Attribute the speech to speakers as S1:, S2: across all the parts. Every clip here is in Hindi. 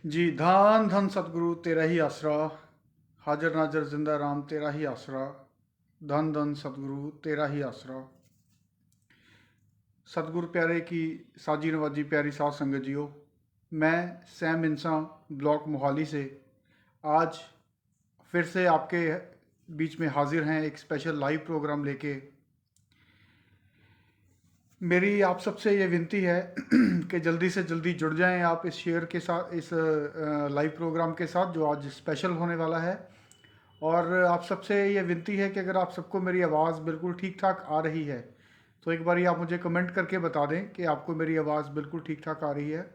S1: जी, धन धन सतगुरु तेरा ही आसरा, हाजिर नाजिर जिंदा राम तेरा ही आसरा, धन धन सतगुरु तेरा ही आसरा। सतगुरु प्यारे की साजी नवाजी प्यारी साध संगत जियो, मैं सैम इंसान ब्लॉक मोहाली से आज फिर से आपके बीच में हाजिर हैं एक स्पेशल लाइव प्रोग्राम लेके। मेरी आप सबसे ये विनती है कि जल्दी से जल्दी जुड़ जाएं आप इस शेयर के साथ, इस लाइव प्रोग्राम के साथ जो आज स्पेशल होने वाला है। और आप सबसे ये विनती है कि अगर आप सबको मेरी आवाज़ बिल्कुल ठीक ठाक आ रही है तो एक बार आप मुझे कमेंट करके बता दें कि आपको मेरी आवाज़ बिल्कुल ठीक ठाक आ रही है।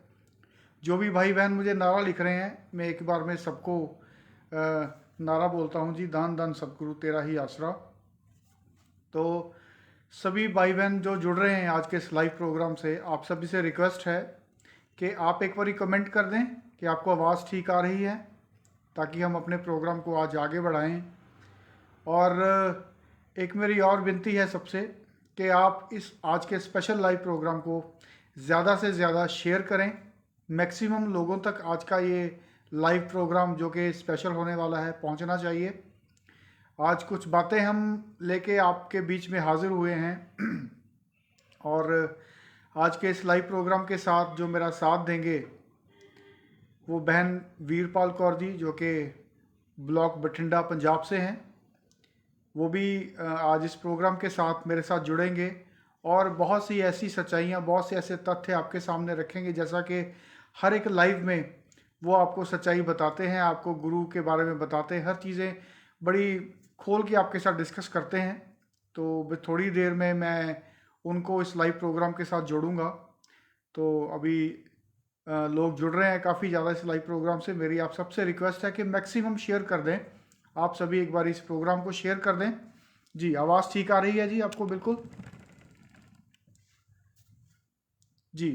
S1: जो भी भाई बहन मुझे नारा लिख रहे हैं, मैं एक बार में सबको नारा बोलता हूँ जी, दान दान सतगुरु तेरा ही आसरा। तो सभी भाई बहन जो जुड़ रहे हैं आज के इस लाइव प्रोग्राम से, आप सभी से रिक्वेस्ट है कि आप एक बार कमेंट कर दें कि आपको आवाज़ ठीक आ रही है, ताकि हम अपने प्रोग्राम को आज आगे बढ़ाएं। और एक मेरी और विनती है सबसे कि आप इस आज के स्पेशल लाइव प्रोग्राम को ज़्यादा से ज़्यादा शेयर करें, मैक्सिमम लोगों तक आज का ये लाइव प्रोग्राम जो कि स्पेशल होने वाला है पहुंचना चाहिए। आज कुछ बातें हम लेके आपके बीच में हाजिर हुए हैं और आज के इस लाइव प्रोग्राम के साथ जो मेरा साथ देंगे वो बहन वीरपाल कौर जी, जो कि ब्लॉक बठिंडा पंजाब से हैं। वो भी आज इस प्रोग्राम के साथ मेरे साथ जुड़ेंगे और बहुत सी ऐसी सच्चाइयाँ, बहुत से ऐसे तथ्य आपके सामने रखेंगे, जैसा कि हर एक लाइव में वो आपको सच्चाई बताते हैं, आपको गुरु के बारे में बताते हैं, हर चीज़ें बड़ी खोल के आपके साथ डिस्कस करते हैं। तो थोड़ी देर में मैं उनको इस लाइव प्रोग्राम के साथ जोड़ूंगा। तो अभी लोग जुड़ रहे हैं काफ़ी ज़्यादा इस लाइव प्रोग्राम से। मेरी आप सबसे रिक्वेस्ट है कि मैक्सिमम शेयर कर दें, आप सभी एक बार इस प्रोग्राम को शेयर कर दें। जी, आवाज़ ठीक आ रही है जी आपको? बिल्कुल जी,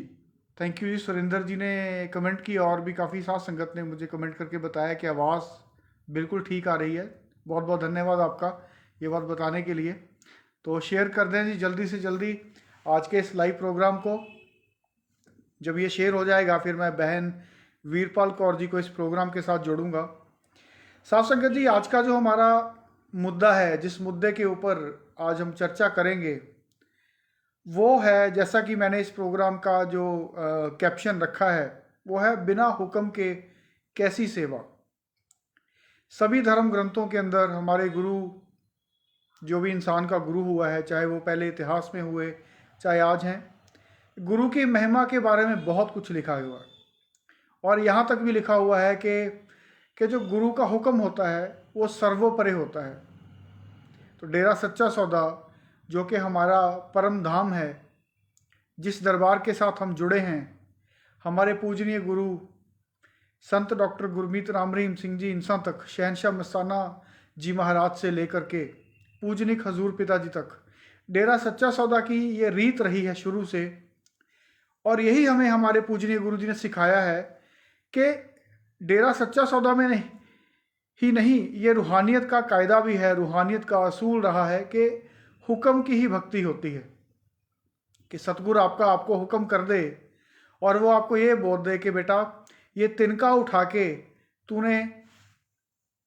S1: थैंक यू जी। सुरेंद्र जी ने कमेंट की और भी काफ़ी साथ संगत ने मुझे कमेंट करके बताया कि आवाज़ बिल्कुल ठीक आ रही है। बहुत बहुत धन्यवाद आपका ये बात बताने के लिए। तो शेयर कर दें जी जल्दी से जल्दी आज के इस लाइव प्रोग्राम को। जब ये शेयर हो जाएगा फिर मैं बहन वीरपाल कौर जी को इस प्रोग्राम के साथ जोड़ूंगा। साथ संगत जी, आज का जो हमारा मुद्दा है, जिस मुद्दे के ऊपर आज हम चर्चा करेंगे वो है, जैसा कि मैंने इस प्रोग्राम का जो कैप्शन रखा है वो है, बिना हुक्म के कैसी सेवा। सभी धर्म ग्रंथों के अंदर हमारे गुरु, जो भी इंसान का गुरु हुआ है, चाहे वो पहले इतिहास में हुए चाहे आज हैं, गुरु की महिमा के बारे में बहुत कुछ लिखा हुआ है। और यहाँ तक भी लिखा हुआ है कि जो गुरु का हुक्म होता है वो सर्वोपरि होता है। तो डेरा सच्चा सौदा, जो कि हमारा परम धाम है, जिस दरबार के साथ हम जुड़े हैं, हमारे पूजनीय गुरु संत डॉक्टर गुरमीत राम रहीम सिंह जी इंसान तक, शहनशाह मस्ताना जी महाराज से लेकर के पूजनिक हजूर पिताजी तक, डेरा सच्चा सौदा की ये रीत रही है शुरू से। और यही हमें हमारे पूजनीय गुरु जी ने सिखाया है कि डेरा सच्चा सौदा में नहीं ही नहीं, ये रूहानियत का कायदा भी है, रूहानियत का असूल रहा है कि हुक्म की ही भक्ति होती है। कि सतगुरु आपको हुक्म कर दे और वो आपको ये बोल दे कि बेटा ये तिनका उठा के तूने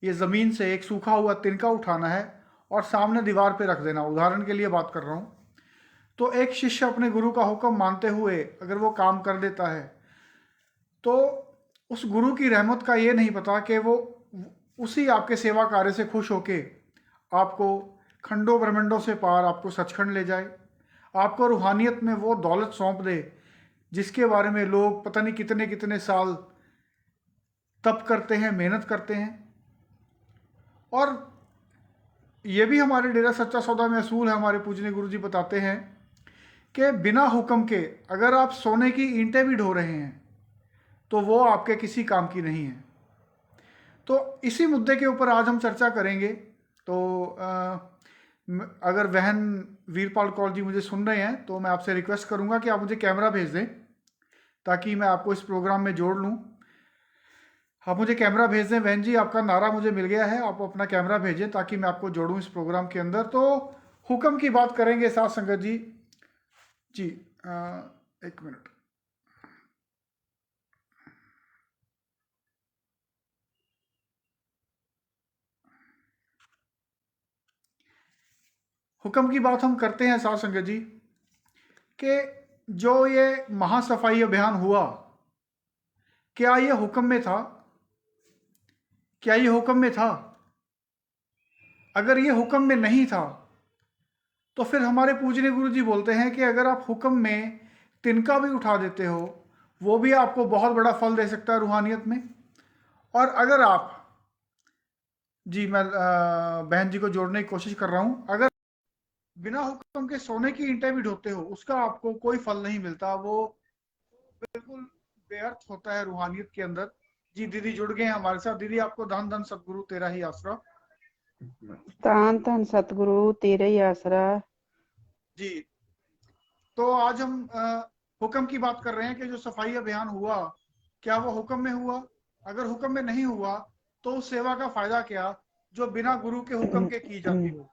S1: ये ज़मीन से एक सूखा हुआ तिनका उठाना है और सामने दीवार पे रख देना। उदाहरण के लिए बात कर रहा हूँ। तो एक शिष्य अपने गुरु का हुक्म मानते हुए अगर वो काम कर देता है तो उस गुरु की रहमत का ये नहीं पता कि वो उसी आपके सेवा कार्य से खुश होके आपको खंडों ब्रह्मंडों से पार आपको सचखंड ले जाए, आपको रूहानियत में वो दौलत सौंप दे जिसके बारे में लोग पता नहीं कितने कितने साल तप करते हैं, मेहनत करते हैं। और ये भी हमारे डेरा सच्चा सौदा में असूल है, हमारे पूजनीय गुरु जी बताते हैं कि बिना हुक्म के अगर आप सोने की ईंटें भी ढो रहे हैं तो वो आपके किसी काम की नहीं है। तो इसी मुद्दे के ऊपर आज हम चर्चा करेंगे। तो अगर बहन वीरपाल कौर जी मुझे सुन रहे हैं तो मैं आपसे रिक्वेस्ट करूंगा कि आप मुझे कैमरा भेज दें ताकि मैं आपको इस प्रोग्राम में जोड़ लूं। आप मुझे कैमरा भेज दें बहन जी, आपका नारा मुझे मिल गया है, आप अपना कैमरा भेजें ताकि मैं आपको जोड़ूं इस प्रोग्राम के अंदर। तो हुक्म की बात करेंगे साथ संगत जी। जी, एक मिनट। हुक्म की बात हम करते हैं साथ संगत जी कि जो ये महासफाई अभियान हुआ, क्या ये हुक्म में था? क्या ये हुक्म में था? अगर ये हुक्म में नहीं था तो फिर हमारे पूजनीय गुरु जी बोलते हैं कि अगर आप हुक्म में तिनका भी उठा देते हो, वो भी आपको बहुत बड़ा फल दे सकता है रूहानियत में। और अगर आप, जी मैं बहन जी को जोड़ने की कोशिश कर रहा हूं, अगर बिना हुक्म के सोने की ईंटें भी ढोते हो, उसका आपको कोई फल नहीं मिलता, वो बिल्कुल व्यर्थ होता है रूहानियत के अंदर। जी दीदी जुड़ गए हैं हमारे साथ। दीदी आपको धन धन सतगुरु तेरा ही आसरा।
S2: तान तन सतगुरु तेरे ही आसरा।
S1: जी, तो आज हम हुक्म की बात कर रहे हैं कि जो सफाई अभियान हुआ, क्या वो हुक्म में हुआ? अगर हुक्म में नहीं हुआ तो उस सेवा का फायदा क्या जो बिना गुरु के हुक्म के की जाती हो?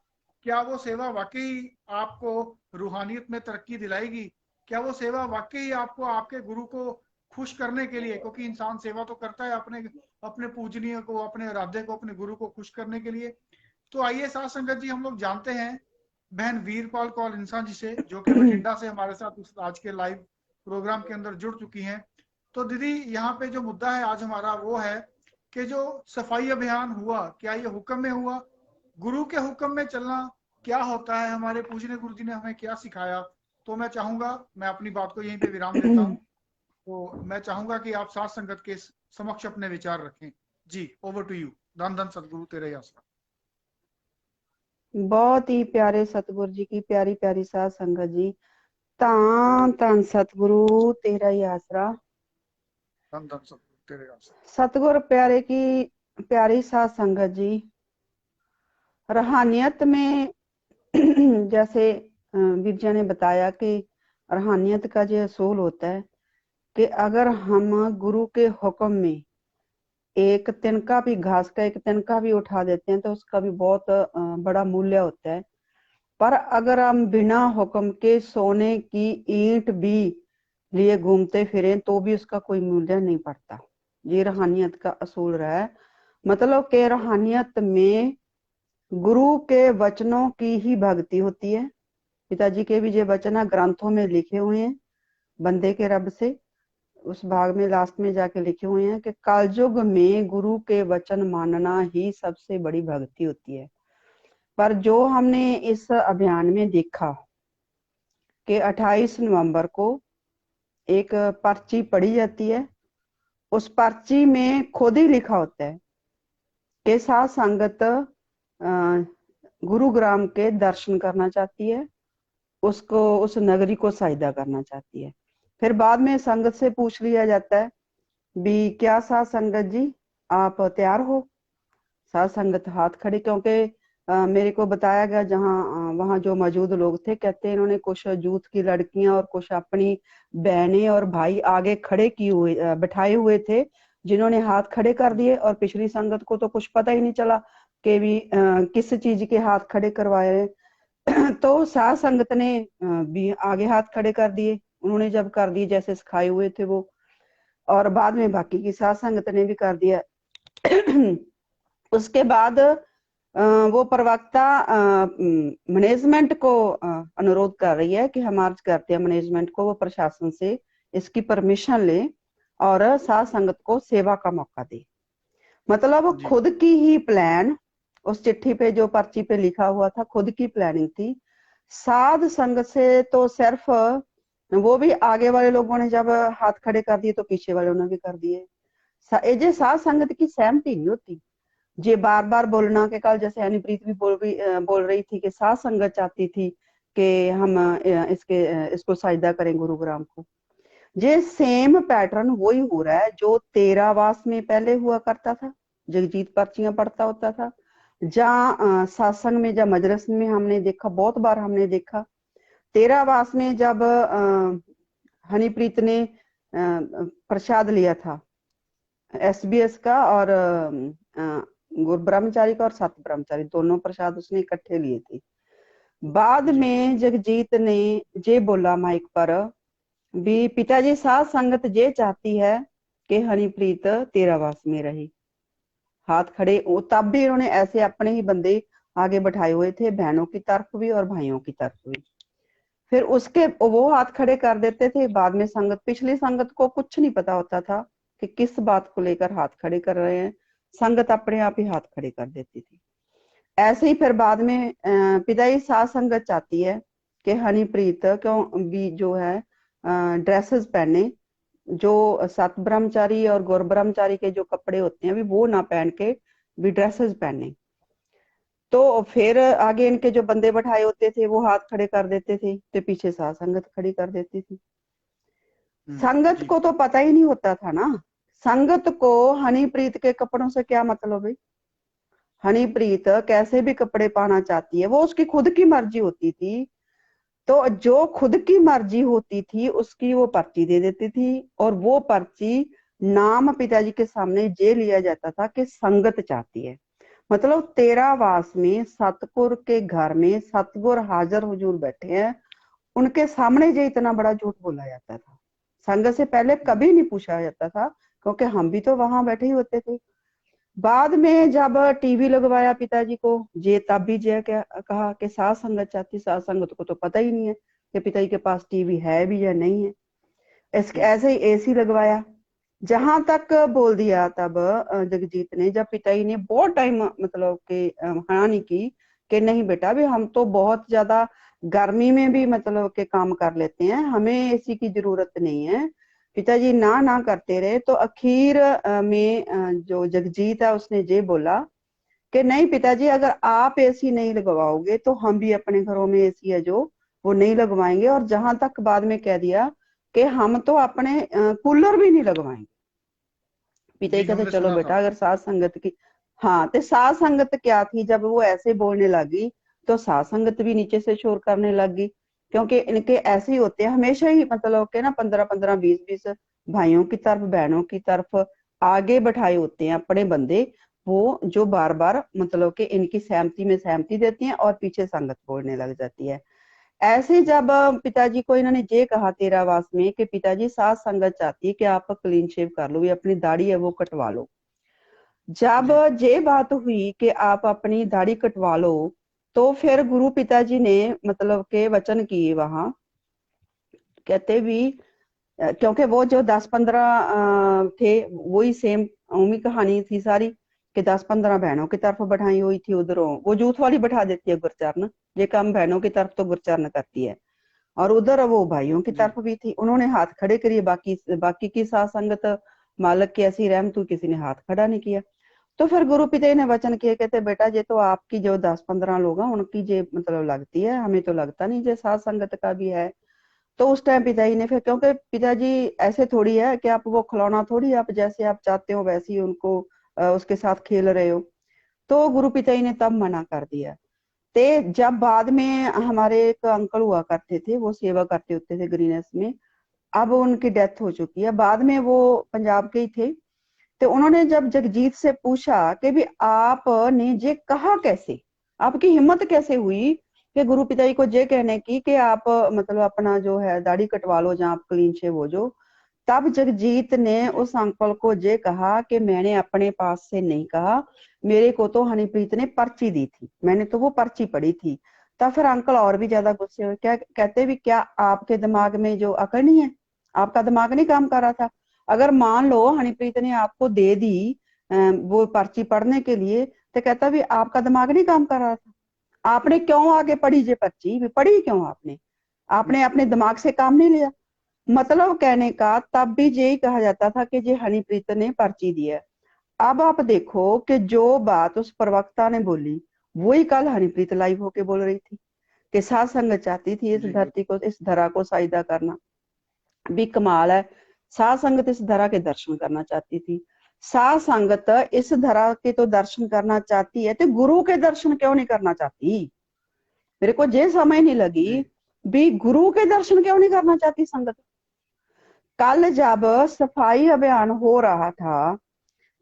S1: क्या वो सेवा वाकई आपको रूहानियत में तरक्की दिलाएगी? क्या वो सेवा वाकई आपको आपके गुरु को खुश करने के लिए, क्योंकि इंसान सेवा तो करता है अपने अपने पूजनीय को, अपने आराध्य को, अपने गुरु को खुश करने के लिए। तो आइए साथ संगत जी हम लोग जानते हैं बहन वीरपाल कौर इंसान जी से, जो कि बठिंडा से हमारे साथ इस आज के लाइव प्रोग्राम के अंदर जुड़ चुकी हैं। तो दीदी यहाँ पे जो मुद्दा है आज हमारा वो है कि जो सफाई अभियान हुआ, क्या ये हुक्म में हुआ? गुरु के हुक्म में चलना क्या होता है? हमारे पूजनीय गुरु जी ने हमें क्या सिखाया? तो मैं चाहूंगा, मैं अपनी बात को यहीं पे विराम देता हूँ। तो मैं चाहूंगा कि आप साथ संगत के समक्ष अपने विचार रखें। जी ओवर टू यू। धन धन सतगुरु तेरे आसरा।
S2: बहुत ही प्यारे सतगुरु जी की प्यारी प्यारी साध संगत जी। तान तन सतगुरु तेरा ही आसरा।
S1: धन धन सतगुरु तेरे आसरा।
S2: सतगुरु प्यारे की प्यारी साध संगत जी, रूहानियत में जैसे विरजा ने बताया कि रूहानियत का जो असूल होता है कि अगर हम गुरु के हुक्म में एक तिनका भी, घास का एक तिनका भी उठा देते हैं तो उसका भी बहुत बड़ा मूल्य होता है। पर अगर हम बिना हुक्म के सोने की ईंट भी लिए घूमते फिरें तो भी उसका कोई मूल्य नहीं पड़ता। ये रूहानियत का असूल रहा है। मतलब कि रूहानियत में गुरु के वचनों की ही भक्ति होती है। पिताजी के भी ये वचन ग्रंथों में लिखे हुए हैं, बंदे के रब से उस भाग में लास्ट में जाके लिखे हुए हैं कि कलयुग में गुरु के वचन मानना ही सबसे बड़ी भक्ति होती है। पर जो हमने इस अभियान में देखा कि 28 नवंबर को एक पर्ची पढ़ी जाती है, उस पर्ची में खुद ही लिखा होता है कि साध संगत गुरुग्राम के दर्शन करना चाहती है, उसको उस नगरी को साइदा करना चाहती है। फिर बाद में संगत से पूछ लिया जाता है भी क्या साध संगत जी आप तैयार हो? साध संगत हाथ खड़े, क्योंकि मेरे को बताया गया जहाँ वहाँ जो मौजूद लोग थे, कहते हैं इन्होंने कुछ यूथ की लड़कियां और कुछ अपनी बहनें और भाई आगे खड़े किए हुए बिठाए हुए थे, जिन्होंने हाथ खड़े कर दिए और पिछली संगत को तो कुछ पता ही नहीं चला कि भी किस चीज के हाथ खड़े करवाए हैं। तो साध संगत ने भी आगे हाथ खड़े कर दिए, उन्होंने जब कर दिए जैसे सिखाए हुए थे वो, और बाद में बाकी की साध संगत ने भी कर दिया। उसके बाद वो प्रवक्ता मैनेजमेंट को अनुरोध कर रही है कि हम अर्ज करते हैं मैनेजमेंट को वो प्रशासन से इसकी परमिशन ले और साध संगत को सेवा का मौका दे। मतलब
S1: जी
S2: खुद की ही प्लान, उस चिट्ठी पे जो पर्ची पे लिखा हुआ था खुद की प्लानिंग थी। साध संगत से तो सिर्फ वो भी आगे वाले लोगों ने जब हाथ खड़े कर दिए तो पीछे वालों ने भी कर दिए। ये साध संगत की सहमति नहीं होती। ये बार बार बोलना कि कल जैसे हनीप्रीत भी बोल रही थी कि साध संगत चाहती थी कि हम इसको साइदा करें गुरुग्राम को। ये सेम पैटर्न वही हो रहा है जो तेरावास में पहले हुआ करता था, जगजीत पर्चियां पढ़ता होता था। जहाँ सत्संग में, जब मजलिस में हमने देखा, बहुत बार हमने देखा, तेरावास में जब हनीप्रीत ने प्रसाद लिया था SBS का और गुरु ब्रह्मचारी का और सत ब्रह्मचारी दोनों प्रसाद उसने इकट्ठे लिए थे। बाद
S1: जी
S2: में जगजीत ने ये बोला माइक पर भी पिताजी साथ संगत जे चाहती है कि हनीप्रीत तेरा वास में रहे। हाथ खड़े तब भी उन्होंने ऐसे अपने ही बंदे आगे बैठाए हुए थे, बहनों की तरफ भी और भाइयों की तरफ भी। फिर उसके वो हाथ खड़े कर देते थे। बाद में संगत, पिछली संगत को कुछ नहीं पता होता था कि किस बात को लेकर हाथ खड़े कर रहे हैं, संगत अपने आप ही हाथ खड़े कर देती थी। ऐसे ही फिर बाद में पिताजी साथ संगत चाहती है कि हनीप्रीत क्यों भी जो है ड्रेसेस पहने, जो सत ब्रह्मचारी और गौर ब्रह्मचारी के जो कपड़े होते हैं भी वो ना पहन के भी ड्रेसेस पहने। तो फिर आगे इनके जो बंदे बैठाए होते थे वो हाथ खड़े कर देते थे, तो पीछे साथ संगत खड़ी कर देती थी। संगत
S1: जी।
S2: को तो पता ही नहीं होता था ना, संगत को हनीप्रीत के कपड़ों से क्या मतलब है। हनीप्रीत कैसे भी कपड़े पाना चाहती है, वो उसकी खुद की मर्जी होती थी। तो जो खुद की मर्जी होती थी उसकी वो पर्ची दे देती थी, और वो पर्ची नाम पिताजी के सामने ये लिया जाता था कि संगत चाहती है। मतलब तेरावास में सतगुर के घर में सतगुर हाजिर हुजूर बैठे हैं, उनके सामने ये इतना बड़ा झूठ बोला जाता था। संगत से पहले कभी नहीं पूछा जाता था, क्योंकि हम भी तो वहां बैठे ही होते थे। बाद में जब टीवी लगवाया पिताजी को, जे तब भी जय क्या कहा कि सात संगत चाहती, सात संगत को तो पता ही नहीं है कि पिताजी के पास टीवी है भी या नहीं है। इसके ऐसे ही एसी लगवाया। जहां तक बोल दिया तब जगजीत ने, जब पिताजी ने बहुत टाइम मतलब कि हाँ नहीं की कि नहीं बेटा भी हम तो बहुत ज्यादा गर्मी में भी मतलब के काम कर लेते हैं, हमें एसी की जरूरत नहीं है। पिताजी ना ना करते रहे, तो आखिर में जो जगजीत है उसने ये बोला कि नहीं पिताजी, अगर आप एसी नहीं लगवाओगे तो हम भी अपने घरों में एसी है जो वो नहीं लगवाएंगे। और जहां तक बाद में कह दिया कि हम तो अपने कूलर भी नहीं लगवाएंगे। पिताजी
S1: जी,
S2: कहते
S1: हमने
S2: चलो
S1: सुना था।
S2: बेटा, अगर सात संगत की। हाँ, तो सात संगत क्या थी, जब वो ऐसे बोलने लगी तो सात संगत भी नीचे से शोर करने लगी, क्योंकि इनके ऐसे ही होते हैं हमेशा ही, मतलब के ना 15-15 20-20 भाइयों की तरफ बहनों की तरफ आगे बैठाए होते हैं अपने बंदे, वो जो बार बार मतलब कि इनकी सहमति में सहमति देती हैं और पीछे संगत बोलने लग जाती है। ऐसे जब पिताजी को इन्होंने ये कहा तेरावास में कि पिताजी साथ संगत चाहती है कि आप क्लीन शेव कर लो, या अपनी दाढ़ी है वो कटवा लो। जब
S1: जी।
S2: ये बात हुई कि आप अपनी दाढ़ी कटवा लो, तो फिर गुरु पिताजी ने मतलब के वचन किए वहां, कहते भी क्योंकि वो जो 10-15 थे वही सेम उम्मी कहानी थी सारी, कि 10-15 बहनों की तरफ बैठाई हुई थी, उधरों वो जूथ वाली बैठा देती है गुरचरण, ये काम बहनों की तरफ तो गुरचरण करती है, और उधर वो भाइयों की
S1: जी।
S2: तरफ भी थी। उन्होंने हाथ खड़े करिए, बाकी बाकी की साथ संगत मालक की ऐसी रहमत हुई, किसी ने हाथ खड़ा नहीं किया। तो फिर गुरु पिता ने वचन किए, कहते बेटा ये तो आपकी जो 10-15 लोग हैं उनकी जे मतलब लगती है, हमें तो लगता नहीं जे साथ संगत का भी है। तो उस टाइम पिताजी ने फिर, क्योंकि पिताजी ऐसे थोड़ी है कि आप वो खिलौना थोड़ी, आप जैसे आप चाहते हो वैसे ही उनको उसके साथ खेल रहे हो। तो गुरु पिताजी ने तब मना कर दिया। ते जब बाद में हमारे एक अंकल हुआ करते थे, वो सेवा करते होते थे ग्रीनस में, अब उनकी डेथ हो चुकी है, बाद में वो पंजाब के ही थे। तो उन्होंने जब जगजीत से पूछा कि भी आपने ये कहा कैसे, आपकी हिम्मत कैसे हुई कि गुरु पिताजी को ये कहने की कि आप मतलब अपना जो है दाढ़ी कटवा लो या आप क्लीन शेव हो जो। तब जगजीत ने
S1: जी।
S2: उस अंकल को ये कहा कि मैंने अपने पास से नहीं कहा, मेरे को तो हनीप्रीत ने पर्ची दी थी, मैंने तो वो पर्ची पढ़ी थी। तब फिर अंकल और भी ज्यादा गुस्से हुए, क्या कहते भी क्या आपके दिमाग में जो अकल नहीं है, आपका दिमाग नहीं काम कर रहा था। अगर मान लो हनीप्रीत ने आपको दे दी वो पर्ची पढ़ने के लिए, तो कहता भी आपका दिमाग नहीं काम कर रहा था, आपने क्यों आगे पढ़ी ये पर्ची, भी पढ़ी क्यों आपने, आपने अपने दिमाग से काम नहीं लिया। मतलब कहने का तब भी यही कहा जाता था कि ये हनीप्रीत ने पर्ची दी है। अब आप देखो कि जो बात उस प्रवक्ता ने बोली वही कल हनीप्रीत लाइव होके बोल रही थी, कि साध संगत चाहती थी इस
S1: जी।
S2: धरती को, इस धरा को साइदा करना। भी कमाल है, साध संगत इस धरा के दर्शन करना चाहती थी। साध संगत इस धरा के तो दर्शन करना चाहती है, तो गुरु के दर्शन क्यों नहीं करना चाहती। मेरे को ये समझ नहीं
S1: जी।
S2: लगी भी गुरु के दर्शन क्यों नहीं करना चाहती संगत। कल जब सफाई अभियान हो रहा था,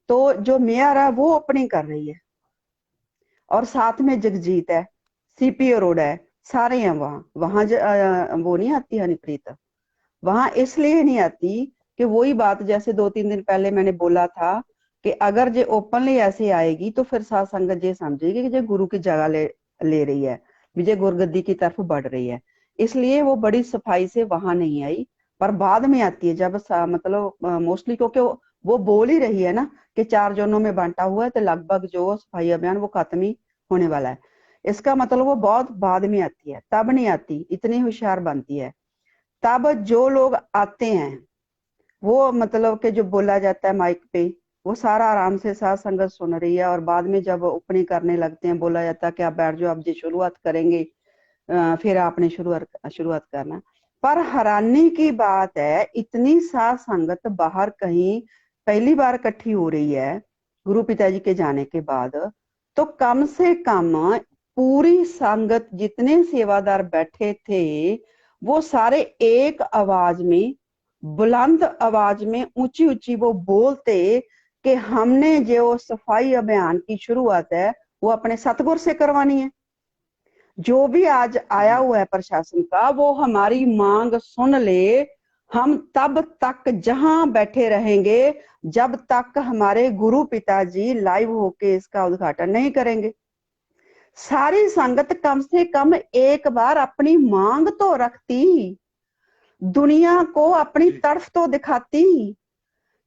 S2: तो जो मेयर है वो ओपनिंग कर रही है, और साथ में जगजीत है, सीपी रोड है, सारे हैं वहां वहां वो नहीं आती हनीप्रीत, वहां इसलिए नहीं आती कि वही बात जैसे 2-3 दिन पहले मैंने बोला था कि अगर जे ओपनली ऐसे आएगी तो फिर साध संगत ये समझेगी कि जे गुरु की जगह ले ले रही है, विजय गुरगद्दी की तरफ बढ़ रही है। इसलिए वो बड़ी सफाई से वहां नहीं आई, पर बाद में आती है जब मतलब मोस्टली, क्योंकि वो बोल ही रही है ना कि 4 जोनों में बांटा हुआ है, तो लगभग जो सफाई अभियान वो खत्म ही होने वाला है। इसका मतलब वो बहुत बाद में आती है, तब नहीं आती, इतनी होशियार बनती है। तब जो लोग आते हैं वो मतलब कि जो बोला जाता है माइक पे, वो सारा आराम से साथ संगत सुन रही है, और बाद में जब ओपनिंग करने लगते हैं बोला जाता है कि आप बैठ जाओ, आप जी शुरुआत करेंगे, फिर आपने शुरुआत शुरुआत करना। पर हैरानी की बात है, इतनी साथ संगत बाहर कहीं पहली बार इकट्ठी हो रही है गुरु पिताजी के जाने के बाद, तो कम से कम पूरी संगत जितने सेवादार बैठे थे वो सारे एक आवाज में, बुलंद आवाज में, ऊंची ऊंची वो बोलते कि हमने जो सफाई अभियान की शुरुआत है वो अपने सतगुर से करवानी है। जो भी आज आया
S1: जी
S2: हुआ है प्रशासन का, वो हमारी मांग सुन ले, हम तब तक जहां बैठे रहेंगे जब तक हमारे गुरु पिताजी लाइव होके इसका उद्घाटन नहीं करेंगे। सारी संगत कम से कम एक बार अपनी मांग तो रखती, दुनिया को अपनी
S1: जी
S2: तरफ तो दिखाती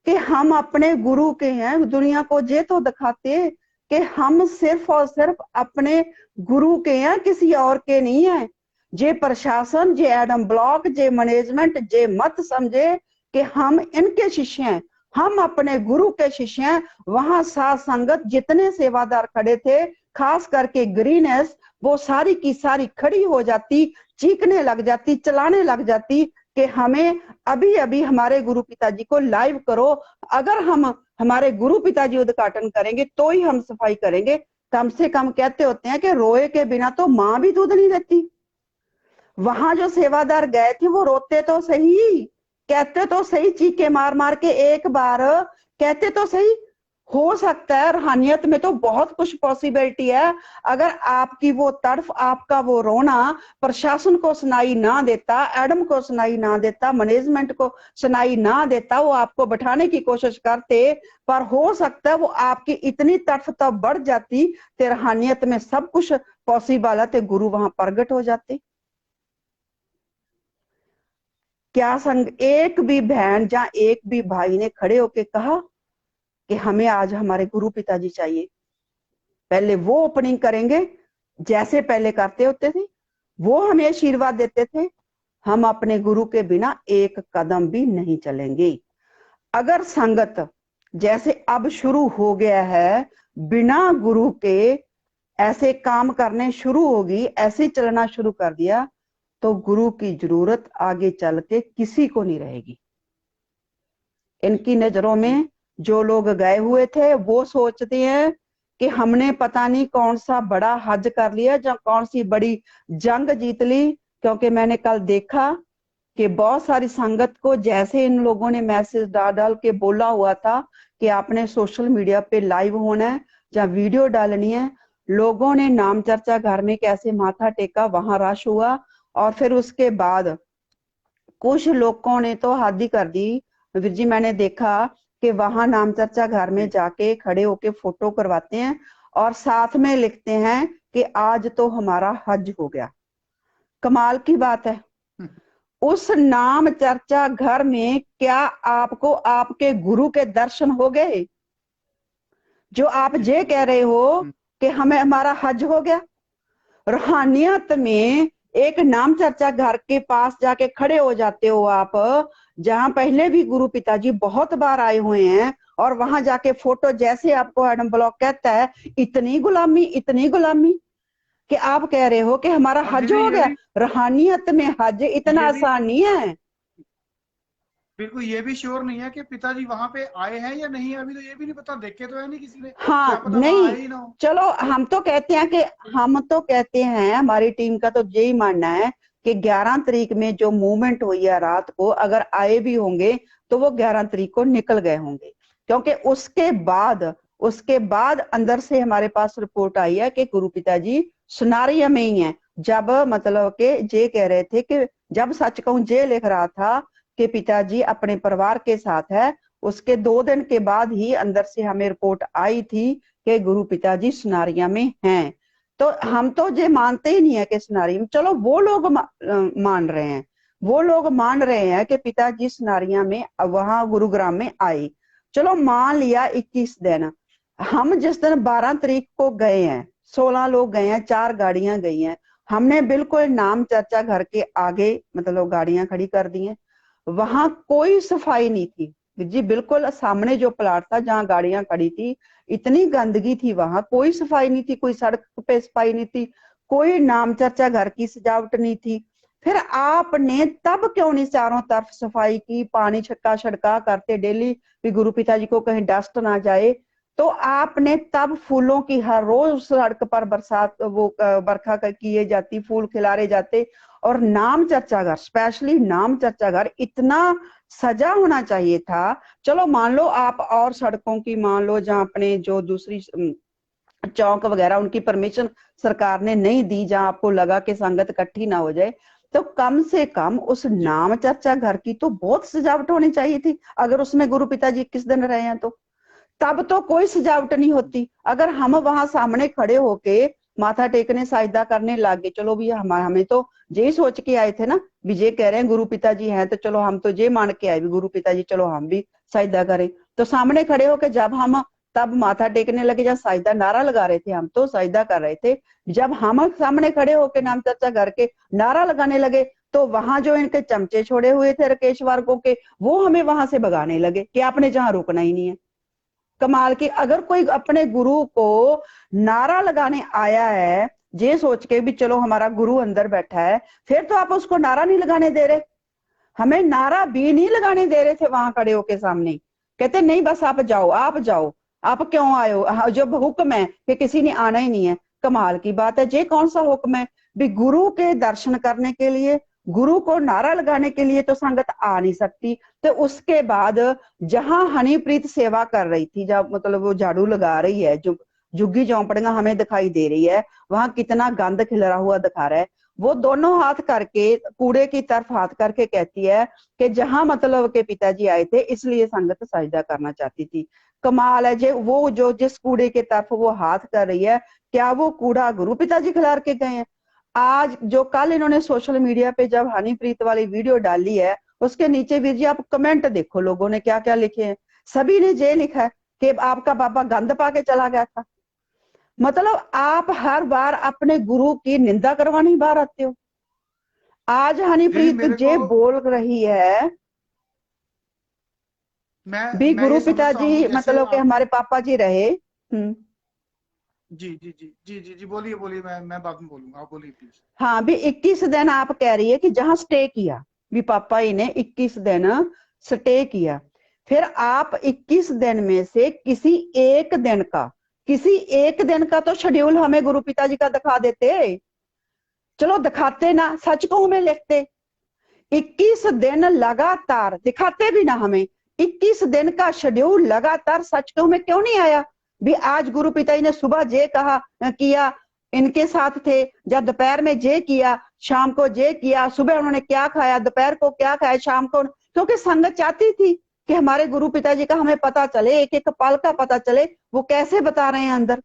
S2: कि हम अपने गुरु के हैं, दुनिया को ये तो दिखाते कि हम सिर्फ और सिर्फ अपने गुरु के हैं, किसी और के नहीं है। जे प्रशासन, जे एडम ब्लॉक, जे मैनेजमेंट जे मत समझे कि हम इनके शिष्य हैं, हम अपने गुरु के शिष्य हैं। वहां साध संगत जितने सेवादार खड़े थे, खास करके ग्रीनेस, वो सारी की सारी खड़ी हो जाती, चीखने लग जाती, चलाने लग जाती कि हमें अभी अभी हमारे गुरु पिताजी को लाइव करो। अगर हम हमारे गुरु पिताजी उद्घाटन करेंगे तो ही हम सफाई करेंगे। कम से कम कहते होते हैं कि रोए के बिना तो मां भी दूध नहीं देती। वहां जो सेवादार गए थे वो रोते तो सही, कहते तो सही, चीखे मार मार के एक बार कहते तो सही। हो सकता है रूहानियत में तो बहुत कुछ पॉसिबिलिटी है, अगर आपकी वो तड़फ, आपका वो रोना प्रशासन को सुनाई ना देता, एडम को सुनाई ना देता, मैनेजमेंट को सुनाई ना देता, वो आपको बैठाने की कोशिश करते, पर हो सकता है वो आपकी इतनी तड़फ तब बढ़ जाती कि रूहानियत में सब कुछ पॉसिबल है, तो गुरु वहां प्रगट हो जाते। क्या संग एक भी बहन या एक भी भाई ने खड़े होके कहा कि हमें आज हमारे गुरु पिताजी चाहिए? पहले वो ओपनिंग करेंगे जैसे पहले करते होते थे, वो हमें आशीर्वाद देते थे, हम अपने गुरु के बिना एक कदम भी नहीं चलेंगे। अगर संगत जैसे अब शुरू हो गया है, बिना गुरु के ऐसे काम करने शुरू होगी, ऐसे चलना शुरू कर दिया, तो गुरु की जरूरत आगे चल के किसी को नहीं रहेगी। इनकी नजरों
S1: जी
S2: में जो लोग गए हुए थे वो सोचते हैं कि हमने पता नहीं कौन सा बड़ा हज कर लिया या कौन सी बड़ी जंग जीत ली। क्योंकि मैंने कल देखा कि बहुत सारी संगत को जैसे इन लोगों ने मैसेज डाल डाल के बोला हुआ था कि आपने सोशल मीडिया पे लाइव होना है या वीडियो डालनी है, लोगों ने नाम चर्चा घर में कैसे माथा टेका, वहां रश हुआ। और फिर उसके बाद कुछ लोगों ने तो हद ही कर दी वीर जी, मैंने देखा कि वहां नाम चर्चा घर में
S1: जी
S2: जाके खड़े होके फोटो करवाते हैं और साथ में लिखते हैं कि आज तो हमारा हज हो गया। कमाल की बात है। उस नाम चर्चा घर में क्या आपको आपके गुरु के दर्शन हो गए जो आप
S1: जी
S2: ये कह रहे हो कि हमें हमारा हज हो गया? रूहानियत में एक नाम चर्चा घर के पास जाके खड़े हो जाते हो आप, जहां पहले भी गुरु पिताजी बहुत बार आए हुए हैं, और वहां जाके फोटो, जैसे आपको एडम ब्लॉक कहता है, इतनी गुलामी, इतनी गुलामी कि आप कह रहे हो कि हमारा
S1: और
S2: हज
S1: दीदी
S2: हो
S1: ये
S2: गया।
S1: भी
S2: रूहानियत में हज इतना
S1: ये भी
S2: आसान नहीं है।
S1: बिल्कुल ये भी श्योर नहीं है कि पिताजी वहां पे आए हैं या नहीं, अभी तो ये भी नहीं पता, देखे तो है नहीं किसी ने, क्या
S2: हाँ,
S1: पता वहां
S2: नहीं,
S1: आए ही ना हो।
S2: चलो, हम तो कहते हैं कि हम तो कहते हैं, हमारी टीम का तो यही मानना है कि 11 तारीख में जो मूवमेंट हुई है रात को, अगर आए भी होंगे तो वो 11 तारीख को निकल गए होंगे। क्योंकि उसके बाद अंदर से हमारे पास रिपोर्ट आई है कि गुरु पिताजी सुनारिया में ही है। जब मतलब के जे कह रहे थे कि, जब सच कहूं जे लिख रहा था कि पिताजी अपने परिवार के साथ है, उसके 2 दिन के बाद ही अंदर से हमें रिपोर्ट आई थी कि गुरु पिताजी सुनारिया में हैं। तो हम तो ये मानते ही नहीं है कि सुनारिया में, चलो वो लोग मान रहे हैं, वो लोग मान रहे हैं कि पिताजी सुनारिया में वहां गुरुग्राम में आए, चलो मान लिया 21 दिन। हम जिस दिन 12 तारीख को गए हैं, 16 लोग गए हैं, 4 गाड़ियां गई हैं, हमने बिल्कुल नाम चर्चा घर के आगे मतलब गाड़ियां खड़ी कर दी हैं, वहां कोई सफाई नहीं थी जी, बिल्कुल सामने जो प्लाट था जहां गाड़ियां खड़ी थी, इतनी गंदगी थी, वहां कोई सफाई नहीं थी, कोई सड़क पे सफाई नहीं थी, कोई नाम चर्चा घर की सजावट नहीं थी। फिर आपने तब क्यों नहीं चारों तरफ सफाई की, पानी छक्का छड़का करते डेली भी गुरु पिताजी को कहीं डस्ट ना जाए, तो आपने तब फूलों की हर रोज सड़क पर बरसात वो बरखा किए जाती, फूल खिलारे जाते, और नाम चर्चा घर, स्पेशली नाम चर्चा घर इतना सजा होना चाहिए था। चलो मान लो आप और सड़कों की मान लो जहां अपने जो दूसरी चौक वगैरह उनकी परमिशन सरकार ने नहीं दी, जहां आपको लगा कि संगत इकट्ठी ना हो जाए, तो कम से कम उस
S1: जी
S2: नाम चर्चा घर की तो बहुत सजावट होनी चाहिए थी। अगर उसमें गुरु पिताजी किस दिन रहे हैं तो तब तो कोई सजावट नहीं होती। अगर हम वहां सामने खड़े होके माथा टेकने साजदा करने लगे, चलो भी हमें तो यही सोच के आए थे ना, भी ये कह रहे हैं गुरु पिताजी हैं तो चलो हम तो ये मान के आए भी गुरु पिताजी, चलो हम भी साजदा करें। तो सामने खड़े होके जब हम तब माथा टेकने लगे, जब साजदा नारा लगा रहे थे, हम तो साजदा कर रहे थे, जब हम सामने खड़े होके नाम चर्चा करके नारा लगाने लगे, तो वहां जो इनके चमचे छोड़े हुए थे राकेश वर्गों के, वो हमें वहां से भगाने लगे कि आपने जहां रुकना ही नहीं है। कमाल की, अगर कोई अपने गुरु को नारा लगाने आया है ये सोच के भी चलो हमारा गुरु अंदर बैठा है, फिर तो आप उसको नारा नहीं लगाने दे रहे। हमें नारा भी नहीं लगाने दे रहे थे वहां खड़े होके सामने, कहते नहीं बस आप जाओ, आप जाओ, आप क्यों आए हो, जब हुक्म है कि किसी ने आना ही नहीं है। कमाल की बात है, ये कौन सा हुक्म है भी गुरु के दर्शन करने के लिए, गुरु को नारा लगाने के लिए तो संगत आ नहीं सकती। तो उसके बाद जहां हनीप्रीत सेवा कर रही थी, जब मतलब वो झाड़ू लगा रही है, जो झुग्गी झोंपड़ियां हमें दिखाई दे रही है, वहां कितना गंद खिलरा हुआ दिखा रहा है, वो दोनों हाथ करके कूड़े की तरफ हाथ करके कहती है कि जहां मतलब के पिताजी आए थे इसलिए संगत साजदा करना चाहती थी। कमाल है, जे वो जो जिस कूड़े के तरफ वो हाथ कर रही है, क्या वो कूड़ा गुरु पिताजी खिलार के गए हैं? आज जो कल इन्होंने सोशल मीडिया पे जब हनीप्रीत वाली वीडियो डाली है, उसके नीचे वीर जी आप कमेंट देखो लोगों ने क्या क्या लिखे हैं। सभी ने ये लिखा है कि आपका बाबा गंद पाके चला गया था। मतलब आप हर बार अपने गुरु की निंदा करवाने बाहर आते हो। आज
S1: जी
S2: हनीप्रीत
S1: मेरे को
S2: ये बोल रही है भी
S1: मैं
S2: गुरु
S1: ये समझता हूँ
S2: पिताजी
S1: जैसे
S2: मतलब के
S1: आप।
S2: हमारे पापा जी रहे।
S1: जी जी जी जी जी जी बोलिए बोलिए, मैं बाद में बोलूंगा, आप बोलिए प्लीज।
S2: हाँ भी 21 दिन आप कह रही है कि जहां स्टे किया, भी पापा ही ने 21 दिन स्टे किया, फिर आप 21 दिन में से किसी एक दिन का तो शेड्यूल हमें गुरु पिताजी का दिखा देते। चलो दिखाते ना, सच कहूं में लिखते, 21 दिन लगातार दिखाते भी ना हमें, 21 दिन का शेड्यूल लगातार सच कहूं में क्यों नहीं आया भी आज गुरु पिताजी ने सुबह जे कहा किया इनके साथ थे, जब दोपहर में जे किया, शाम को जे किया, सुबह उन्होंने क्या खाया, दोपहर को क्या खाया, शाम को, क्योंकि संगत चाहती थी कि हमारे गुरु पिताजी का हमें पता चले, एक एक पल का पता चले, वो कैसे बता रहे हैं अंदर।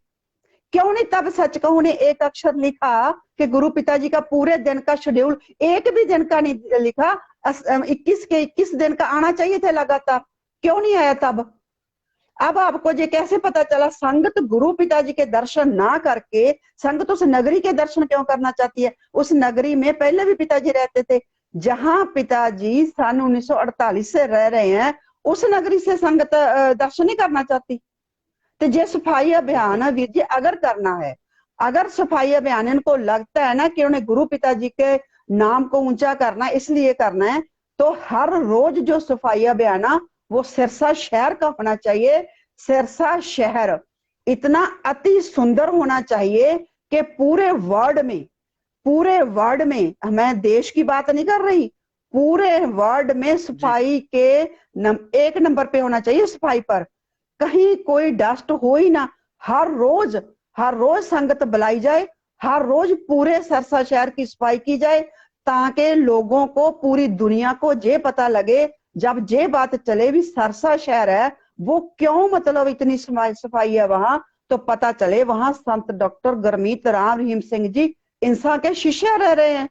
S2: क्यों नहीं तब सच कहूं ने एक अक्षर लिखा कि गुरु पिताजी का पूरे दिन का शेड्यूल, एक भी दिन का नहीं लिखा, 21 के 21 दिन का आना चाहिए था लगातार, क्यों नहीं आया तब? अब आपको ये कैसे पता चला? संगत गुरु पिताजी के दर्शन ना करके संगत उस नगरी के दर्शन क्यों करना चाहती है? उस नगरी में पहले भी पिताजी रहते थे, जहां पिताजी सन 1948 से रह रहे हैं, उस नगरी से संगत दर्शन नहीं करना चाहती। तो ये सफाई अभियान
S1: बिल्कुल
S2: वीर जी अगर करना है, अगर सफाई अभियान इनको लगता है ना कि उन्हें गुरु पिताजी के नाम को ऊंचा करना इसलिए करना है, तो हर रोज जो सफाई अभियान वो सिरसा शहर का होना चाहिए। सिरसा शहर इतना अति सुंदर होना चाहिए कि पूरे वर्ल्ड में, मैं देश की बात नहीं कर रही, पूरे वर्ल्ड में
S1: जी
S2: सफाई के एक नंबर पे होना चाहिए सफाई पर, कहीं कोई डस्ट हो ही ना। हर रोज संगत बुलाई जाए, हर रोज पूरे सरसा शहर की सफाई की जाए, ताकि लोगों को, पूरी दुनिया को ये पता लगे, जब ये बात चले भी सरसा शहर है वो क्यों मतलब इतनी सफाई है वहां, तो पता चले वहां संत डॉक्टर गुरमीत राम रहीम सिंह जी इंसान के शिष्य रह रहे हैं,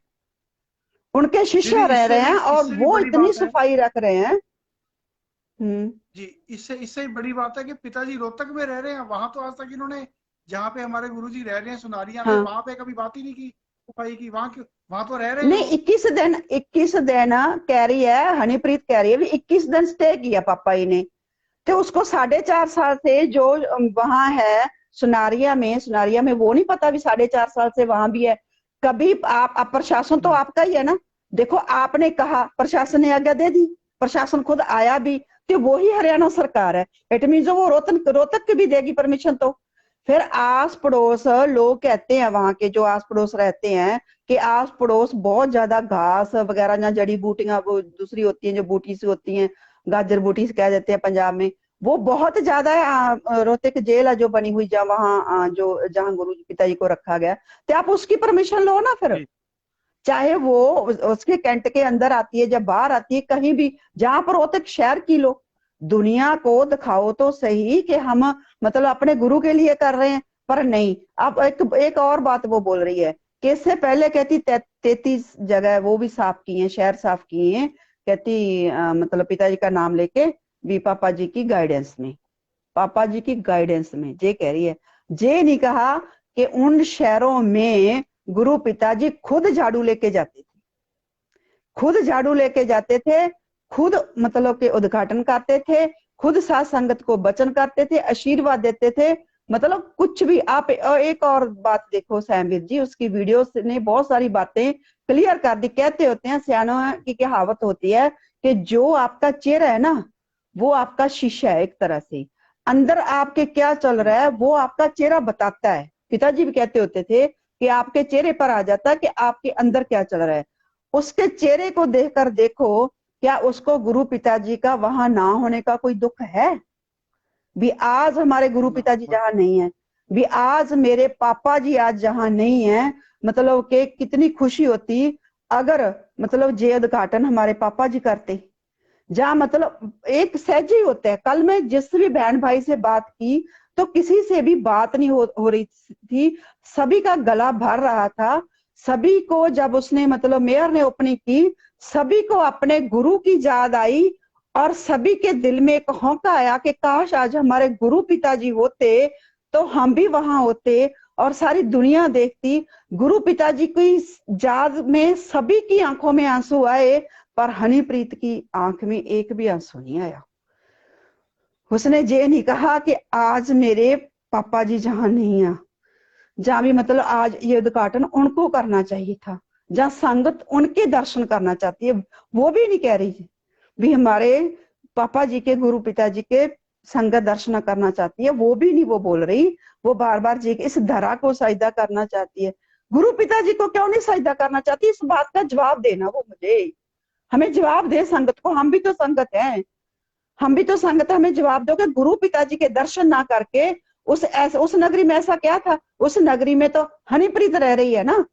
S2: उनके
S1: जी जी,
S2: शिष्य रह
S1: इससे
S2: रहे
S1: भी
S2: हैं और
S1: इससे भी
S2: वो
S1: बड़ी
S2: इतनी
S1: बात है।
S2: सफाई रख रहे हैं।
S1: जी, इससे इससे बड़ी बात है कि पिताजी रोहतक में रह रहे हैं, वहां तो आज तक इन्होंने, जहाँ पे हमारे गुरुजी रह रहे हैं सुनारिया में,
S2: हाँ
S1: वहां पे कभी बात ही नहीं की सफाई की। वहां क्यों, वहां तो रह रहे हैं
S2: नहीं,
S1: वो।
S2: 21 दिन कह रही है, हनीप्रीत कह रही है भी 21 दिन स्टे किया पापा जी ने, तो उसको 4.5 साल से जो वहां है सुनारिया में वो नहीं पता भी 4.5 साल से वहां भी है। कभी आप प्रशासन तो आपका ही है ना, देखो आपने कहा, प्रशासन ने आज्ञा दे दी, प्रशासन खुद आया भी, तो वो ही हरियाणा सरकार है। इट मीन वो रोहतक रोहतक की भी देगी परमिशन। तो फिर आस पड़ोस लोग कहते हैं, वहां के जो आस पड़ोस रहते हैं, कि आस पड़ोस बहुत ज्यादा घास वगैरह या जड़ी बूटियां वो दूसरी होती हैं जो बूटी सी होती हैं, गाजर बूटी से कह देते हैं पंजाब में, वो बहुत ज्यादा है। रोहतक जेल है जो बनी हुई, जहाँ वहां जो जहाँ गुरु पिताजी को रखा गया, तो आप उसकी परमिशन लो ना फिर,
S1: जी
S2: चाहे वो उसके कैंट के अंदर आती है या बाहर आती है, कहीं भी, जहां पर रोहतक शहर की लो, दुनिया को दिखाओ तो सही कि हम मतलब अपने गुरु के लिए कर रहे हैं। पर नहीं, अब एक और बात वो बोल रही है कि इससे पहले कहती 33 जगह वो भी साफ की हैं, शहर साफ किए हैं, कहती मतलब पिताजी का नाम लेके भी, पापा जी की गाइडेंस में जे कह रही है। जे नहीं कहा कि उन शहरों में गुरु पिताजी खुद झाड़ू लेके जाते थे, खुद झाड़ू लेके जाते थे, खुद मतलब के उद्घाटन करते थे, खुद साथ संगत को वचन करते थे, आशीर्वाद देते थे। मतलब कुछ भी आप एक और बात देखो सैमवीर जी, उसकी वीडियो ने बहुत सारी बातें क्लियर कर दी। कहते होते हैं, सियानों की कहावत होती है कि जो आपका चेहरा है ना, वो आपका शीशा है, एक तरह से अंदर आपके क्या चल
S1: जी
S2: रहा है वो आपका चेहरा बताता है। पिताजी भी कहते होते थे कि आपके चेहरे पर आ जाता है कि आपके अंदर क्या चल रहा है। उसके चेहरे को देखकर देखो, क्या उसको गुरु पिताजी का वहां ना होने का कोई दुख है? भी आज हमारे गुरु
S1: ना
S2: पिताजी जहां नहीं है, भी आज मेरे पापा जी आज जहां नहीं है, मतलब कि कितनी खुशी होती अगर मतलब जे उद्घाटन हमारे पापा जी करते, जहाँ मतलब एक सहज ही होता है। कल मैं जिस भी बहन भाई से बात की, तो किसी से भी बात नहीं हो रही थी, सभी का गला भर रहा था। सभी को जब उसने मतलब मेयर ने ओपनिंग की, सभी को अपने गुरु की याद आई, और सभी के दिल में एक हौंका आया कि काश आज हमारे गुरु पिताजी होते तो हम भी वहां होते, और सारी दुनिया देखती। गुरु पिताजी की याद में सभी की आंखों में आंसू आए, पर हनीप्रीत की आंख में एक भी आंसू नहीं आया। उसने ये नहीं कहा कि आज मेरे पापा जी जहां नहीं है, जहां भी मतलब आज ये उद्घाटन उनको करना चाहिए था, जहां संगत उनके दर्शन करना चाहती है, वो भी नहीं कह रही भी हमारे पापा जी के, गुरु पिताजी के संगत दर्शन करना चाहती है, वो भी नहीं वो बोल रही। वो बार बार जी इस धरा को सजदा करना चाहती है। गुरु पिताजी को क्यों नहीं सजदा करना चाहती, इस बात का जवाब देना वो मुझे, हमें जवाब दे संगत को, हम भी तो संगत हैं, हम भी तो संगत है, हमें जवाब दो कि गुरु पिताजी के दर्शन ना करके उस नगरी में ऐसा क्या था? उस नगरी में तो हनीप्रीत रह रही है ना,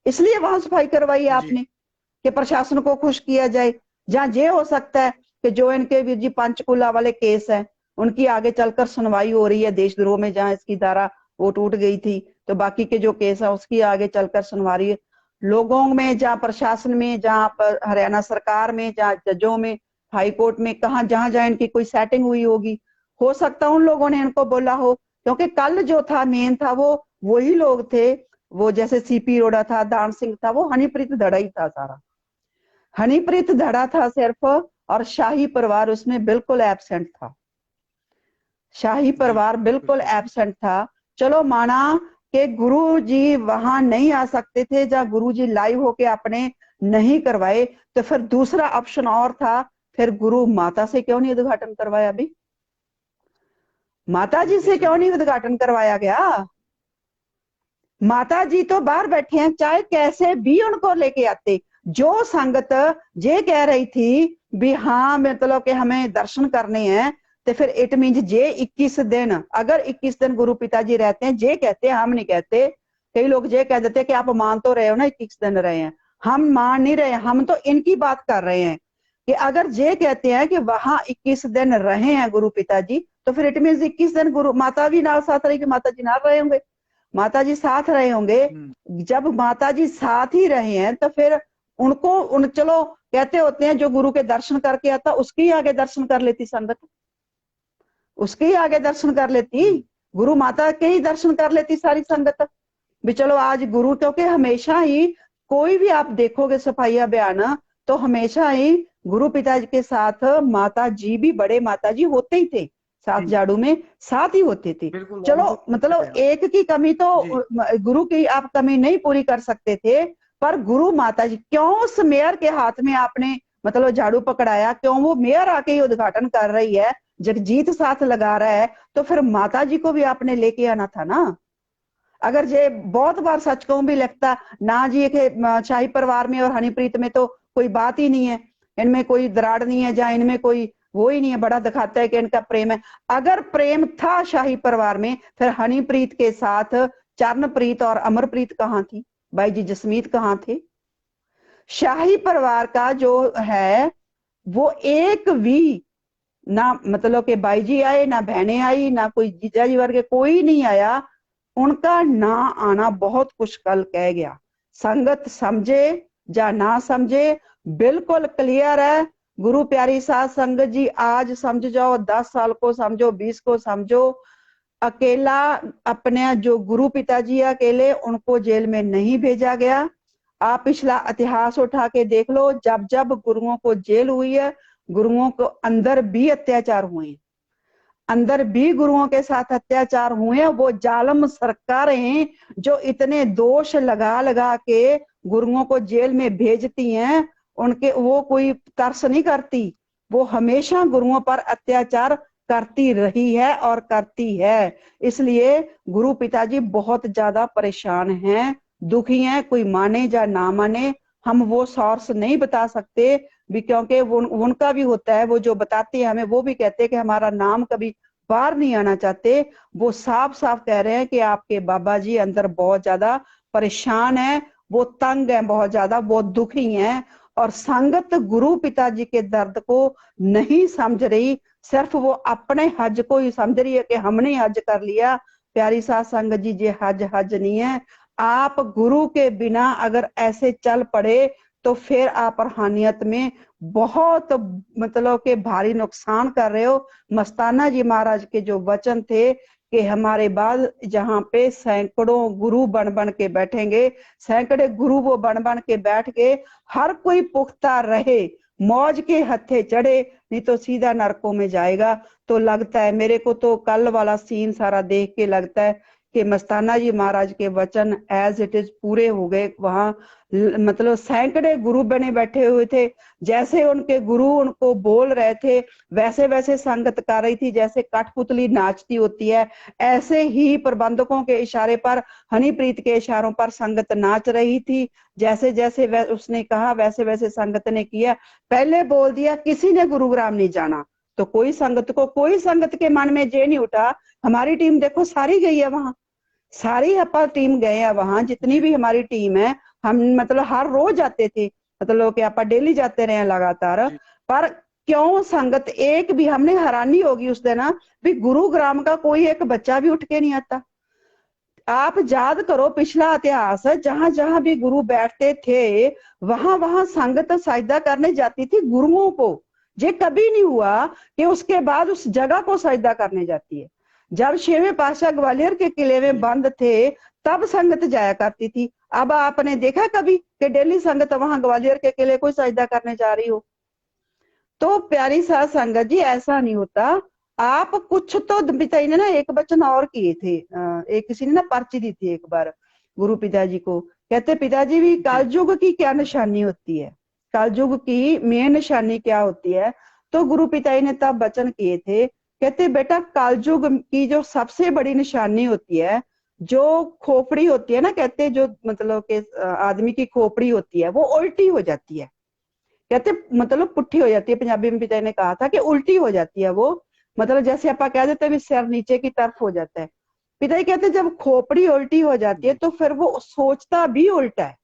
S2: इसलिए वहां सफाई करवाई
S1: जी
S2: आपने कि प्रशासन को खुश किया जाए। जहां ये हो सकता है कि जो इनके वीर जी पंचकुला वाले केस है, उनकी आगे चलकर सुनवाई हो रही है देशद्रोह में, जहां इसकी धारा वो टूट गई थी, तो बाकी के जो केस है उसकी आगे चलकर सुनवाई है। लोगों में, जहाँ प्रशासन में, जहाँ पर हरियाणा सरकार में, जहाँ जजों में, हाई कोर्ट में, कहा जहां जहां इनकी कोई सेटिंग हुई होगी, हो सकता है उन लोगों ने इनको बोला हो, क्योंकि कल जो था मेन था वो वही लोग थे। वो जैसे सीपी रोड़ा था, दान सिंह था, वो हनीप्रीत धड़ा ही था सारा, हनीप्रीत धड़ा था सिर्फ, और शाही परिवार उसमें बिल्कुल एब्सेंट था, शाही
S1: जी
S2: परिवार बिल्कुल
S1: बिल्कुल।
S2: एब्सेंट था। चलो माना कि गुरु जी वहां नहीं आ सकते थे, जब गुरु जी लाइव होके अपने नहीं करवाए, तो फिर दूसरा ऑप्शन और था, फिर गुरु माता से क्यों नहीं उद्घाटन करवाया? अभी माता जी
S1: बिल्कुल
S2: से
S1: सही
S2: क्यों नहीं
S1: बात है।
S2: उद्घाटन करवाया गया? माता जी तो बाहर बैठे हैं, चाहे कैसे भी उनको लेके आते। जो संगत ये कह रही थी भी हाँ मतलब कि हमें दर्शन करने हैं, तो फिर इट मीन जे 21 दिन, अगर 21 दिन गुरु पिताजी रहते हैं, जे कहते हैं, हम नहीं कहते। कई लोग ये कह देते कि आप मान तो रहे हो ना 21 दिन रहे हैं, हम मान नहीं रहे, हम तो इनकी बात कर रहे हैं कि अगर ये कहते हैं कि वहां 21 दिन रहे हैं गुरु पिताजी, तो फिर इट मीन 21 दिन गुरु माता भी नाल साथ रही, कि माता जी नाल रहे होंगे, माता जी साथ रहे होंगे। जब माता जी साथ ही रहे हैं तो फिर उनको चलो कहते होते हैं जो गुरु के दर्शन करके आता उसके ही आगे दर्शन कर लेती संगत, उसके ही आगे दर्शन कर लेती, गुरु माता के ही दर्शन कर लेती सारी संगत भी। चलो आज गुरु, क्योंकि हमेशा ही कोई भी आप देखोगे सफाई अभियान तो हमेशा ही गुरु पिताजी के साथ माता जी भी, बड़े माता जी होते ही थे साथ, झाड़ू में साथ ही होते थे।
S1: बिल्कुल,
S2: चलो मतलब
S1: जी।
S2: एक की कमी तो गुरु की आप कमी नहीं पूरी कर सकते थे, पर गुरु माता जी क्यों उस मेयर के हाथ में आपने मतलब झाड़ू पकड़ाया, क्यों वो मेयर आके ही उद्घाटन कर रही है, जगजीत साथ लगा रहा है, तो फिर माता जी को भी आपने लेके आना था ना। अगर ये बहुत बार सच कहूं भी लगता ना जी के शाही परिवार में और हनीप्रीत में तो कोई बात ही नहीं है, इनमें कोई दराड़ नहीं है, जहाँ इनमें कोई वो ही नहीं है, बड़ा दिखाता है कि इनका प्रेम है। अगर प्रेम था शाही परिवार में, फिर हनीप्रीत के साथ चरणप्रीत और अमरप्रीत कहाँ थी, भाई जी जसमीत कहाँ थे? शाही परिवार का जो है वो एक भी ना, मतलब कि भाई जी आए ना बहनें आई ना कोई जीजा जी वर्गे कोई नहीं आया, उनका ना आना बहुत कुछ कल कह गया। संगत समझे या ना समझे, बिल्कुल क्लियर है। गुरु प्यारी साध संगत जी आज समझ जाओ, 10 साल को समझो, 20 को समझो, अकेला अपने जो गुरु पिताजी अकेले उनको जेल में नहीं भेजा गया। आप पिछला इतिहास उठा के देख लो, जब जब गुरुओं को जेल हुई है, गुरुओं को अंदर भी अत्याचार हुए, अंदर भी गुरुओं के साथ अत्याचार हुए। वो जालम सरकारें जो इतने दोष लगा लगा के गुरुओं को जेल में भेजती हैं, उनके वो कोई तरस नहीं करती, वो हमेशा गुरुओं पर अत्याचार करती रही है और करती है। इसलिए गुरु पिताजी बहुत ज्यादा परेशान हैं, दुखी हैं, कोई माने या ना माने, हम वो सोर्स नहीं बता सकते भी, क्योंकि वो उनका भी होता है, वो जो बताते हैं हमें वो भी कहते हैं कि हमारा नाम कभी बाहर नहीं आना चाहते। वो साफ साफ कह रहे हैं कि आपके बाबा जी अंदर बहुत ज्यादा परेशान है, वो तंग है, बहुत ज्यादा वो दुखी हैं, और संगत गुरु पिताजी के दर्द को नहीं समझ रही, सिर्फ वो अपने हज को ही समझ रही है कि हमने हज कर लिया। प्यारी साध संगत जी, ये हज हज नहीं है। आप गुरु के बिना अगर ऐसे चल पड़े तो फिर आप रूहानियत में बहुत मतलब के भारी नुकसान कर रहे हो। मस्ताना जी महाराज के जो वचन थे कि हमारे बाद जहाँ पे सैकड़ों गुरु बन बन के बैठेंगे, सैकड़े गुरु वो बन बन के बैठ के, हर कोई पुख्ता रहे, मौज के हथे चढ़े, नहीं तो सीधा नरकों में जाएगा। तो लगता है मेरे को तो कल वाला सीन सारा देख के लगता है कि मस्ताना जी महाराज के वचन एज इट इज पूरे हो गए। वहां मतलब सैकड़े गुरु बने बैठे हुए थे, जैसे उनके गुरु उनको बोल रहे थे वैसे वैसे संगत कर रही थी, जैसे कठपुतली नाचती होती है ऐसे ही प्रबंधकों के इशारे पर, हनीप्रीत के इशारों पर संगत नाच रही थी। जैसे जैसे उसने कहा वैसे वैसे संगत ने किया। पहले बोल दिया किसी ने गुरुग्राम नहीं जाना, तो कोई संगत के मन में ये नहीं उठा, हमारी टीम देखो सारी गई है वहां, सारी अपा टीम गए हैं वहां, जितनी भी हमारी टीम है, हम मतलब हर रोज जाते थे, मतलब कि आप डेली जाते रहे लगातार। पर क्यों संगत एक भी, हमने हैरानी होगी उस दिन भी, गुरुग्राम का कोई एक बच्चा भी उठ के नहीं आता। आप याद करो पिछला इतिहास, जहां जहां भी गुरु बैठते थे वहां वहां संगत सजदा करने जाती थी गुरुओं को। ये कभी नहीं हुआ कि उसके बाद उस जगह को सजदा करने जाती है। जब छेवें पातशाह ग्वालियर के किले में बंद थे तब संगत जाया करती थी। अब आपने देखा कभी कि डेली संगत वहां ग्वालियर के किले को सजदा करने जा रही हो? तो प्यारी साध संगत जी ऐसा नहीं होता। आप कुछ तो पिताजी ने ना एक वचन और किए थे, एक किसी ने ना पर्ची दी थी एक बार गुरु पिताजी को, कहते पिताजी भी कलयुग की क्या निशानी होती है, कलयुग की मेन निशानी क्या होती है? तो गुरु पिताजी ने तब वचन किए थे, कहते बेटा कलयुग की जो सबसे बड़ी निशानी होती है, जो खोपड़ी होती है ना, कहते जो मतलब के आदमी की खोपड़ी होती है वो उल्टी हो जाती है, कहते मतलब पुट्ठी हो जाती है। पंजाबी में पिता ने कहा था कि उल्टी हो जाती है वो, मतलब जैसे आप कह देते हैं सिर नीचे की तरफ हो जाता है। पिताजी कहते जब खोपड़ी उल्टी हो जाती है तो फिर वो सोचता भी उल्टा है,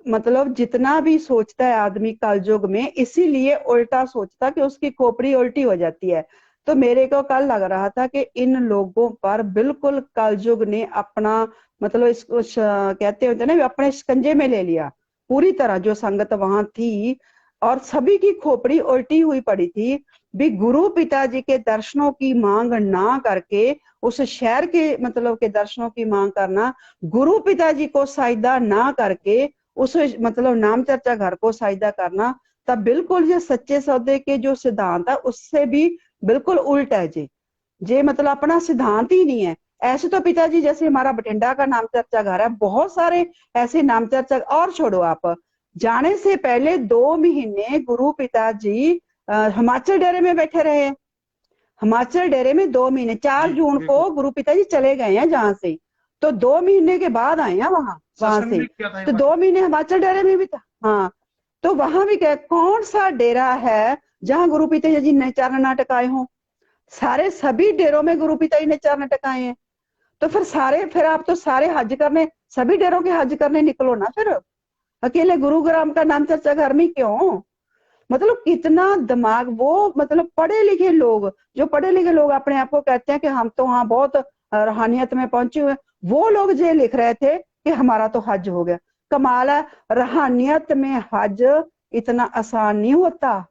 S2: मतलब जितना भी सोचता है आदमी कलयुग में, इसीलिए उल्टा सोचता कि उसकी खोपड़ी उल्टी हो जाती है। तो मेरे को कल लग रहा था कि इन लोगों पर बिल्कुल कलयुग ने अपना मतलब इसको कहते होते ना, अपने शिकंजे में ले लिया पूरी तरह। जो संगत वहां थी और सभी की खोपड़ी उल्टी हुई पड़ी थी भी, गुरु पिताजी के दर्शनों की मांग ना करके उस शहर के मतलब के दर्शनों की मांग करना, गुरु पिताजी को साइदा ना करके उस मतलब नाम चर्चा घर को साइदा करना, तब बिल्कुल ये सच्चे सौदे के जो सिद्धांत है उससे भी बिल्कुल उल्ट है जी। जे मतलब अपना सिद्धांत ही नहीं है। ऐसे तो पिताजी जैसे हमारा बठिंडा का नाम चर्चा घर है, बहुत सारे ऐसे नाम चर्चा। और छोड़ो, आप जाने से पहले 2 महीने गुरु पिताजी हिमाचल डेरे में बैठे रहे। हिमाचल डेरे में 2 महीने,
S1: जी
S2: 4 जून
S1: बिल्कुल।
S2: को गुरु पिताजी चले गए हैं जहां से, तो 2 महीने के बाद आए हैं वहां
S1: सत्संग
S2: से।
S1: भी किया था
S2: तो दो
S1: हिमाचल।
S2: महीने हिमाचल डेरे में भी था। हाँ, तो वहां भी क्या, कौन सा डेरा है जहां गुरु पिताजी जी ने 4 नाटक आए हों? सारे सभी डेरों में गुरु पिताजी ने 4 नाटक आए हैं। तो फिर आप तो सारे हज करने, सभी डेरों के हज करने निकलो ना फिर। अकेले गुरुग्राम का नाम चर्चा घर में क्यों? मतलब कितना दिमाग वो, मतलब पढ़े लिखे लोग, जो पढ़े लिखे लोग अपने आप को कहते हैं कि हम तो हाँ बहुत रूहानियत में पहुंचे हुए, वो लोग ये लिख रहे थे कि हमारा तो हज हो गया। कमाल है, रूहानियत में हज इतना आसान नहीं होता।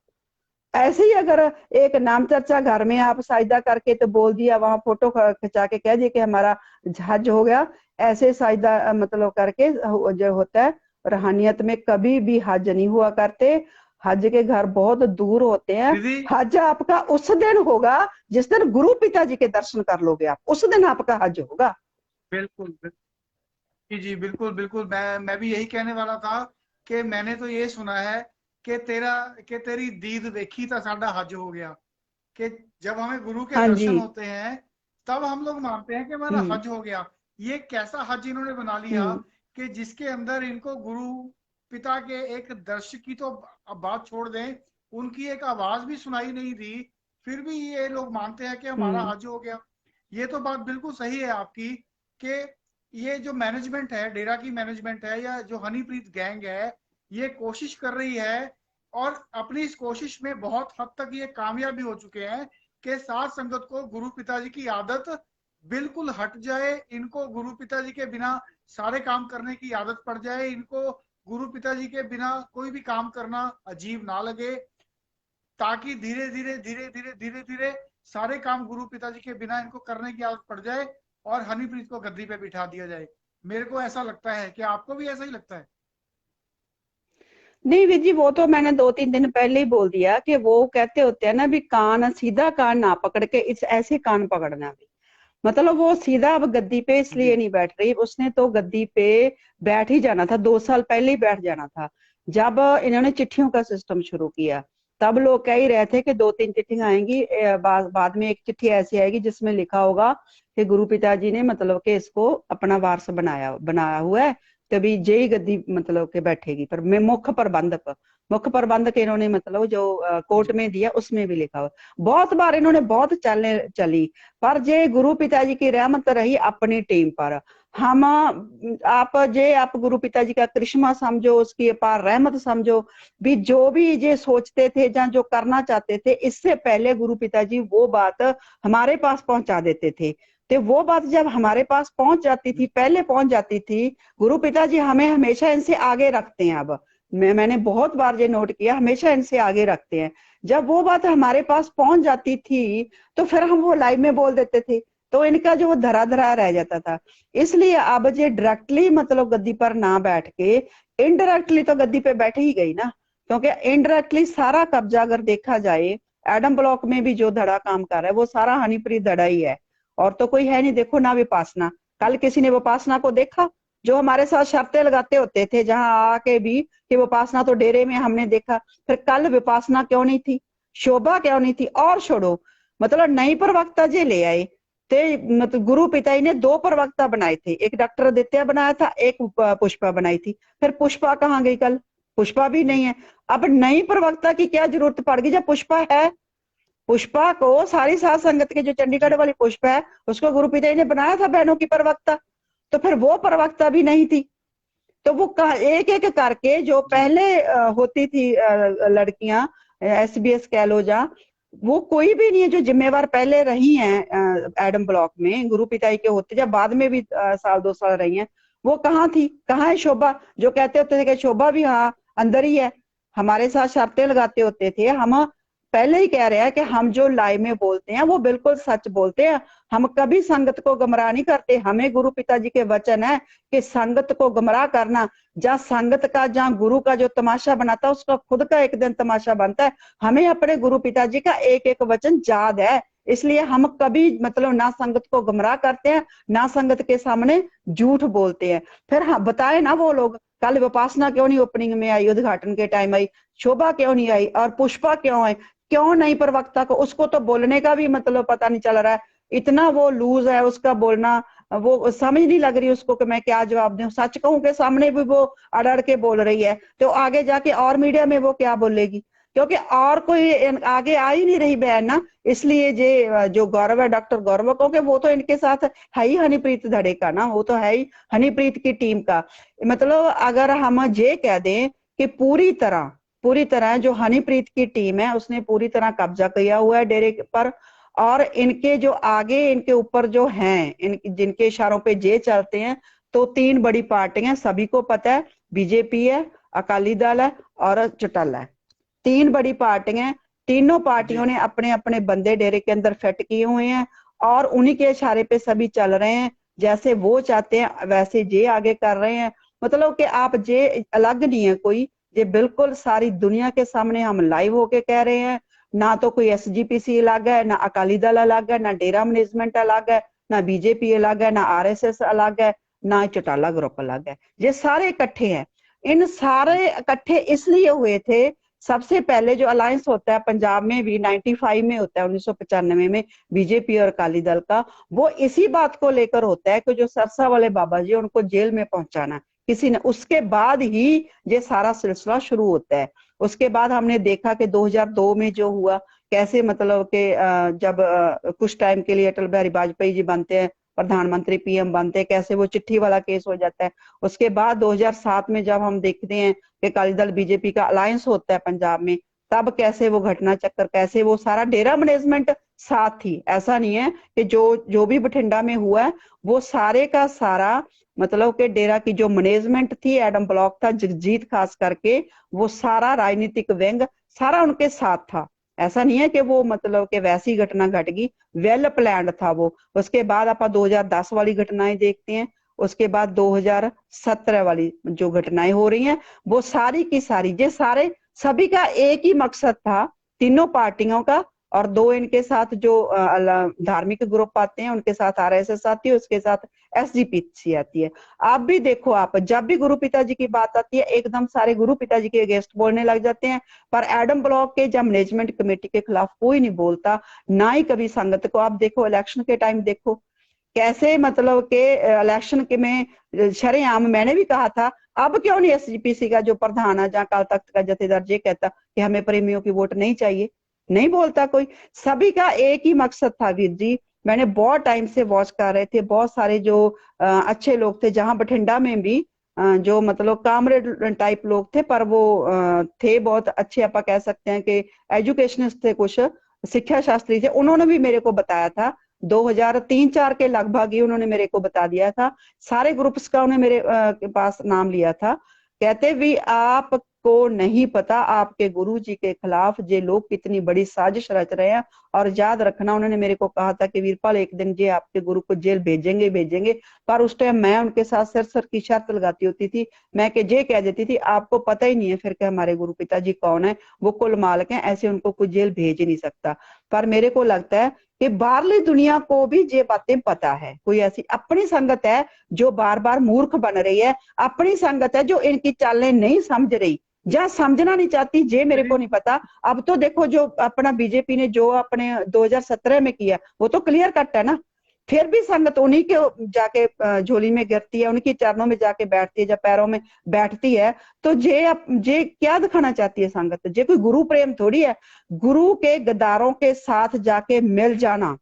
S2: ऐसे ही अगर एक नाम चर्चा घर में आप साइदा करके तो बोल दिया, वहां फोटो खिंचा के कह दिए कि हमारा हज हो गया, ऐसे साइदा मतलब करके जो होता है, रूहानियत में कभी भी हज नहीं हुआ करते। हज के घर बहुत दूर होते हैं।
S1: दीदी
S2: हज आपका उस दिन होगा जिस दिन गुरु पिताजी के दर्शन कर लोगे आप, उस दिन आपका हज होगा।
S1: बिल्कुल बिल्कुल। जी जी बिल्कुल बिल्कुल, मैं भी यही कहने वाला था कि मैंने तो ये सुना है कि तेरी दीद देखी तो साडा हज हो गया। कि जब हमें गुरु के
S2: हाँ जी।
S1: दर्शन होते हैं तब हम लोग मानते हैं कि हमारा
S2: हम्म।
S1: हज हो गया। ये कैसा हज इन्होंने बना लिया
S2: हम्म।
S1: कि जिसके अंदर इनको गुरु पिता के एक दर्श की तो अब बात छोड़ दें, उनकी एक आवाज भी सुनाई नहीं दी, फिर भी ये लोग मानते हैं कि हमारा
S2: हम्म।
S1: हज हो गया। ये तो बात बिल्कुल सही है आपकी कि ये जो मैनेजमेंट है, डेरा की मैनेजमेंट है या जो हनीप्रीत गैंग है, ये कोशिश कर रही है और अपनी इस कोशिश में बहुत हद तक ये कामयाब भी हो चुके हैं कि साथ संगत को गुरु पिताजी की आदत बिल्कुल हट जाए, इनको गुरु पिताजी के बिना सारे काम करने की आदत पड़ जाए, इनको गुरु पिताजी के बिना कोई भी काम करना अजीब ना लगे, ताकि धीरे धीरे धीरे धीरे धीरे धीरे सारे काम गुरु पिताजी के बिना इनको करने की आदत पड़ जाए और हनीप्रीत को गद्दी पे बिठा दिया जाए। मेरे को ऐसा लगता है कि आपको भी ऐसा ही लगता है।
S2: नहीं वीर जी, वो तो मैंने 2-3 दिन पहले ही बोल दिया कि वो कहते होते हैं ना भी, कान सीधा कान ना पकड़ के इस ऐसे कान पकड़ना भी। मतलब वो सीधा अब गद्दी पे
S1: जी
S2: इसलिए नहीं बैठ रही, उसने तो गद्दी पे बैठ ही जाना था, 2 साल पहले ही बैठ जाना था। जब इन्होंने चिट्ठियों का सिस्टम शुरू किया, तब लोग कह ही रहे थे कि 2-3 चिट्ठियां आएंगी, बाद में एक चिट्ठी ऐसी आएगी जिसमें लिखा होगा कि गुरु पिताजी ने मतलब कि इसको अपना वारस बनाया बनाया हुआ है, तभी जेई गद्दी मतलब के बैठेगी। पर मैं मुख्य प्रबंधक इन्होंने मतलब जो कोर्ट
S1: जी
S2: में दिया उसमें भी लिखा हुआ। बहुत बार इन्होंने बहुत चलने चली, पर जे गुरु पिताजी की रहमत रही अपनी टीम पर। हम आप गुरु पिताजी का करिश्मा समझो, उसकी अपार रहमत समझो भी, जो भी ये सोचते थे या जो करना चाहते थे, इससे पहले गुरु पिताजी वो बात हमारे पास पहुंचा देते थे। तो वो बात जब हमारे पास पहुंच जाती थी, पहले पहुंच जाती थी, गुरु पिताजी हमें हमेशा इनसे आगे रखते हैं। अब मैंने बहुत बार ये नोट किया, हमेशा इनसे आगे रखते हैं। जब वो बात हमारे पास पहुंच जाती थी तो फिर हम वो लाइव में बोल देते थे, तो इनका जो धरा धरा रह जाता था। इसलिए अब ये डायरेक्टली मतलब गद्दी पर ना बैठ के इनडायरेक्टली तो गद्दी पे बैठ ही गई ना, क्योंकि इनडायरेक्टली सारा कब्जा अगर देखा जाए, एडम ब्लॉक में भी जो धड़ा काम कर रहा है वो सारा हनीप्रीत धड़ा ही है, और तो कोई है नहीं। देखो ना विपासना, कल किसी ने विपासना को देखा? जो हमारे साथ शर्तें लगाते होते थे जहां आके भी कि विपासना तो डेरे में हमने देखा, फिर कल विपासना क्यों नहीं थी, शोभा क्यों नहीं थी? और छोड़ो, मतलब नई प्रवक्ता जे ले आए ते, मतलब गुरु पिताजी ने 2 प्रवक्ता बनाए थे, एक डॉक्टर आदित्य बनाया था, एक पुष्पा बनाई थी। फिर पुष्पा कहाँ गई कल? पुष्पा भी
S1: जी
S2: नहीं है। अब नई प्रवक्ता की क्या जरूरत पड़ गई जब पुष्पा है? पुष्पा को सारी साध संगत के, जो चंडीगढ़
S1: जी
S2: वाली पुष्पा है, उसको गुरु पिताजी ने बनाया था बहनों की प्रवक्ता, तो फिर वो प्रवक्ता भी नहीं थी। तो वो एक एक करके जो पहले होती थी लड़कियां, SBS कह लो, जा वो कोई भी नहीं है जो जिम्मेवार पहले रही हैं एडम ब्लॉक में, गुरु पिताई के होते, जब बाद में भी साल 2 साल रही हैं, वो कहाँ थी? कहाँ है शोभा? जो कहते होते थे कि शोभा भी हाँ अंदर ही है, हमारे साथ शर्तें लगाते होते थे। हम पहले ही कह रहे हैं कि हम जो लाई में बोलते हैं वो बिल्कुल सच बोलते हैं, हम कभी संगत को गुमराह नहीं करते। हमें गुरु पिताजी के वचन है कि संगत को गुमराह करना, जहाँ संगत का, जहाँ गुरु का जो तमाशा बनाता है उसका खुद का एक दिन तमाशा बनता है। हमें अपने गुरु पिताजी का एक एक वचन याद है, इसलिए हम कभी मतलब ना संगत को गुमराह करते हैं, ना संगत के सामने झूठ बोलते हैं। फिर हाँ बताए ना वो लोग, कल विपासना क्यों नहीं ओपनिंग में आई, उद्घाटन के टाइम आई, शोभा क्यों नहीं आई, और पुष्पा क्यों आई, क्यों नहीं प्रवक्ता को? उसको तो बोलने का भी मतलब पता नहीं चल रहा है, इतना वो लूज है उसका बोलना, वो समझ नहीं लग रही उसको कि मैं क्या जवाब दूं। सच कहूं के सामने भी वो अड़अड़ के बोल रही है, तो आगे जाके और मीडिया में वो क्या बोलेगी? क्योंकि और कोई आगे आ ही नहीं रही बहन ना, इसलिए जे जो गौरव है, डॉक्टर गौरव, क्योंकि वो तो इनके साथ है ही हनीप्रीत धड़े का ना, वो तो है ही हनीप्रीत की टीम का। मतलब अगर हम ये कह दें कि पूरी तरह जो हनीप्रीत की टीम है उसने पूरी तरह कब्जा किया हुआ है डेरे पर, और इनके जो आगे इनके ऊपर जो हैं, इन जिनके इशारों पे जे चलते हैं, तो 3 बड़ी पार्टियां सभी को पता है, बीजेपी है, अकाली दल है और चौटाला है। 3 बड़ी पार्टियां, तीनों
S1: जी
S2: पार्टियों ने अपने अपने बंदे डेरे के अंदर फिट किए हुए हैं, और उन्हीं के इशारे पे सभी चल रहे हैं, जैसे वो चाहते हैं वैसे जे आगे कर रहे हैं। मतलब कि आप जे अलग नहीं है कोई, ये बिल्कुल सारी दुनिया के सामने हम लाइव होके कह रहे हैं। ना तो कोई SGPC अलग है, ना अकाली दल अलग है, ना डेरा मैनेजमेंट अलग है, ना बीजेपी अलग है, ना RSS अलग है, ना चौटाला ग्रुप अलग है, ये सारे इकट्ठे हैं। इन सारे इकट्ठे इसलिए हुए थे, सबसे पहले जो अलायंस होता है पंजाब में भी 95 में होता है, 1995 में, बीजेपी और अकाली दल का, वो इसी बात को लेकर होता है कि जो सरसा वाले बाबा जी उनको जेल में पहुंचाना किसी ने, उसके बाद ही ये सारा सिलसिला शुरू होता है। उसके बाद हमने देखा कि 2002 में जो हुआ, कैसे मतलब कि जब कुछ टाइम के लिए अटल बिहारी वाजपेयी जी बनते हैं प्रधानमंत्री, PM बनते हैं, कैसे वो चिट्ठी वाला केस हो जाता है। उसके बाद 2007 में जब हम देखते हैं कि अकाली दल बीजेपी का अलायंस होता है पंजाब में, तब कैसे वो घटना चक्कर, कैसे वो सारा डेरा मैनेजमेंट साथ थी। ऐसा नहीं है कि जो जो भी बठिंडा में हुआ है वो सारे का सारा, मतलब कि डेरा की जो मैनेजमेंट थी, एडम ब्लॉक था, जगजीत खास करके, वो सारा राजनीतिक विंग सारा उनके साथ था। ऐसा नहीं है कि वो मतलब कि वैसी घटना घट गई, वेल प्लान्ड था वो। उसके बाद आप 2010 वाली घटनाएं देखते हैं, उसके बाद 2017 वाली जो घटनाएं हो रही हैं, वो सारी की सारी, ये सारे सभी का एक ही मकसद था, तीनों पार्टियों का। और 2 इनके साथ जो धार्मिक ग्रुप आते हैं, उनके साथ RSS आती है, उसके साथ SGPC आती है। आप भी देखो, आप जब भी गुरु पिताजी की बात आती है एकदम सारे गुरु पिताजी के अगेंस्ट बोलने लग जाते हैं, पर एडम ब्लॉक के जब मैनेजमेंट कमेटी के खिलाफ कोई नहीं बोलता, ना ही कभी संगत को। आप देखो इलेक्शन के टाइम देखो कैसे, मतलब के इलेक्शन के में शरेआम मैंने भी कहा था, अब क्यों नहीं SGPC का जो प्रधान है, जहाँ काल तख्त का जथेदार ये कहता कि हमें प्रेमियों की वोट नहीं चाहिए, नहीं बोलता कोई। सभी का एक ही मकसद था वीर जी, मैंने बहुत टाइम से वॉच कर रहे थे, बहुत सारे जो अच्छे लोग थे, जहां बठिंडा में भी जो मतलब कामरेड टाइप लोग थे, पर वो थे बहुत अच्छे, आप कह सकते हैं कि एजुकेशनिस्ट थे, कुछ शिक्षा शास्त्री थे, उन्होंने भी मेरे को बताया था। 2003-4 के लगभग ही उन्होंने मेरे को बता दिया था, सारे ग्रुप्स का उन्होंने मेरे के पास नाम लिया था। कहते भी आपको नहीं पता आपके गुरु जी के खिलाफ ये लोग कितनी बड़ी साजिश रच रहे हैं। और याद रखना, उन्होंने मेरे को कहा था कि वीरपाल एक दिन ये आपके गुरु को जेल भेजेंगे भेजेंगे, पर उस टाइम मैं उनके साथ सिर सर की शर्त लगाती होती थी, मैं कि ये कह देती थी आपको पता ही नहीं है फिर कि हमारे गुरु पिताजी कौन है, वो कुल मालिक हैं, ऐसे उनको कोई जेल भेज ही नहीं सकता। पर मेरे को लगता है कि बाहरली दुनिया को भी ये बातें पता है, कोई ऐसी अपनी संगत है जो बार बार मूर्ख बन रही है, अपनी संगत है जो इनकी चालें नहीं समझ रही, या समझना नहीं चाहती, ये मेरे को नहीं पता। अब तो देखो जो अपना बीजेपी ने जो अपने 2017 में किया वो तो क्लियर कट है ना, फिर भी संगत उन्हीं के जाके झोली में गिरती है, उनके चरणों में जाके बैठती है, जब पैरों में बैठती है। तो ये क्या दिखाना चाहती है संगत? ये कोई गुरु प्रेम थोड़ी है। गुरु के गद्दारों के साथ जाके मिल जाना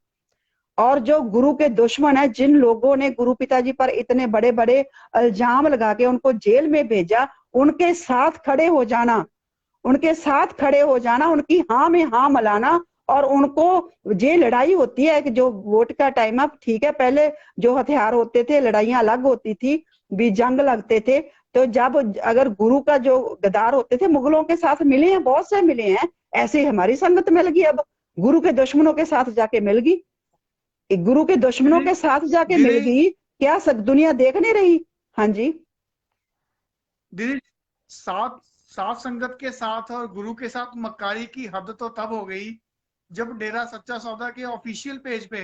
S2: और जो गुरु के दुश्मन है, जिन लोगों ने गुरु पिताजी पर इतने बड़े बड़े इल्जाम लगा के उनको जेल में भेजा, उनके साथ खड़े हो जाना, उनके साथ खड़े हो जाना, उनकी हाँ में हाँ मिलाना। और उनको ये लड़ाई होती है कि जो वोट का टाइम, अब ठीक है, पहले जो हथियार होते थे, लड़ाइयां अलग होती थी, भी जंग लगते थे। तो जब अगर गुरु का जो गद्दार होते थे, मुगलों के साथ मिले हैं, बहुत से मिले हैं, ऐसे ही हमारी संगत मिल गई, अब गुरु के दुश्मनों के साथ जाके मिल गई, गुरु के दुश्मनों
S1: दीदी
S2: के साथ जाके मिल
S1: दीदी
S2: गई। क्या सब दुनिया देख नहीं रही? हाँ जी।
S1: दीदी, साथ साथ संगत के साथ और गुरु के साथ मक्कारी की हद तो तब हो गई जब डेरा सच्चा सौदा के ऑफिशियल पेज पे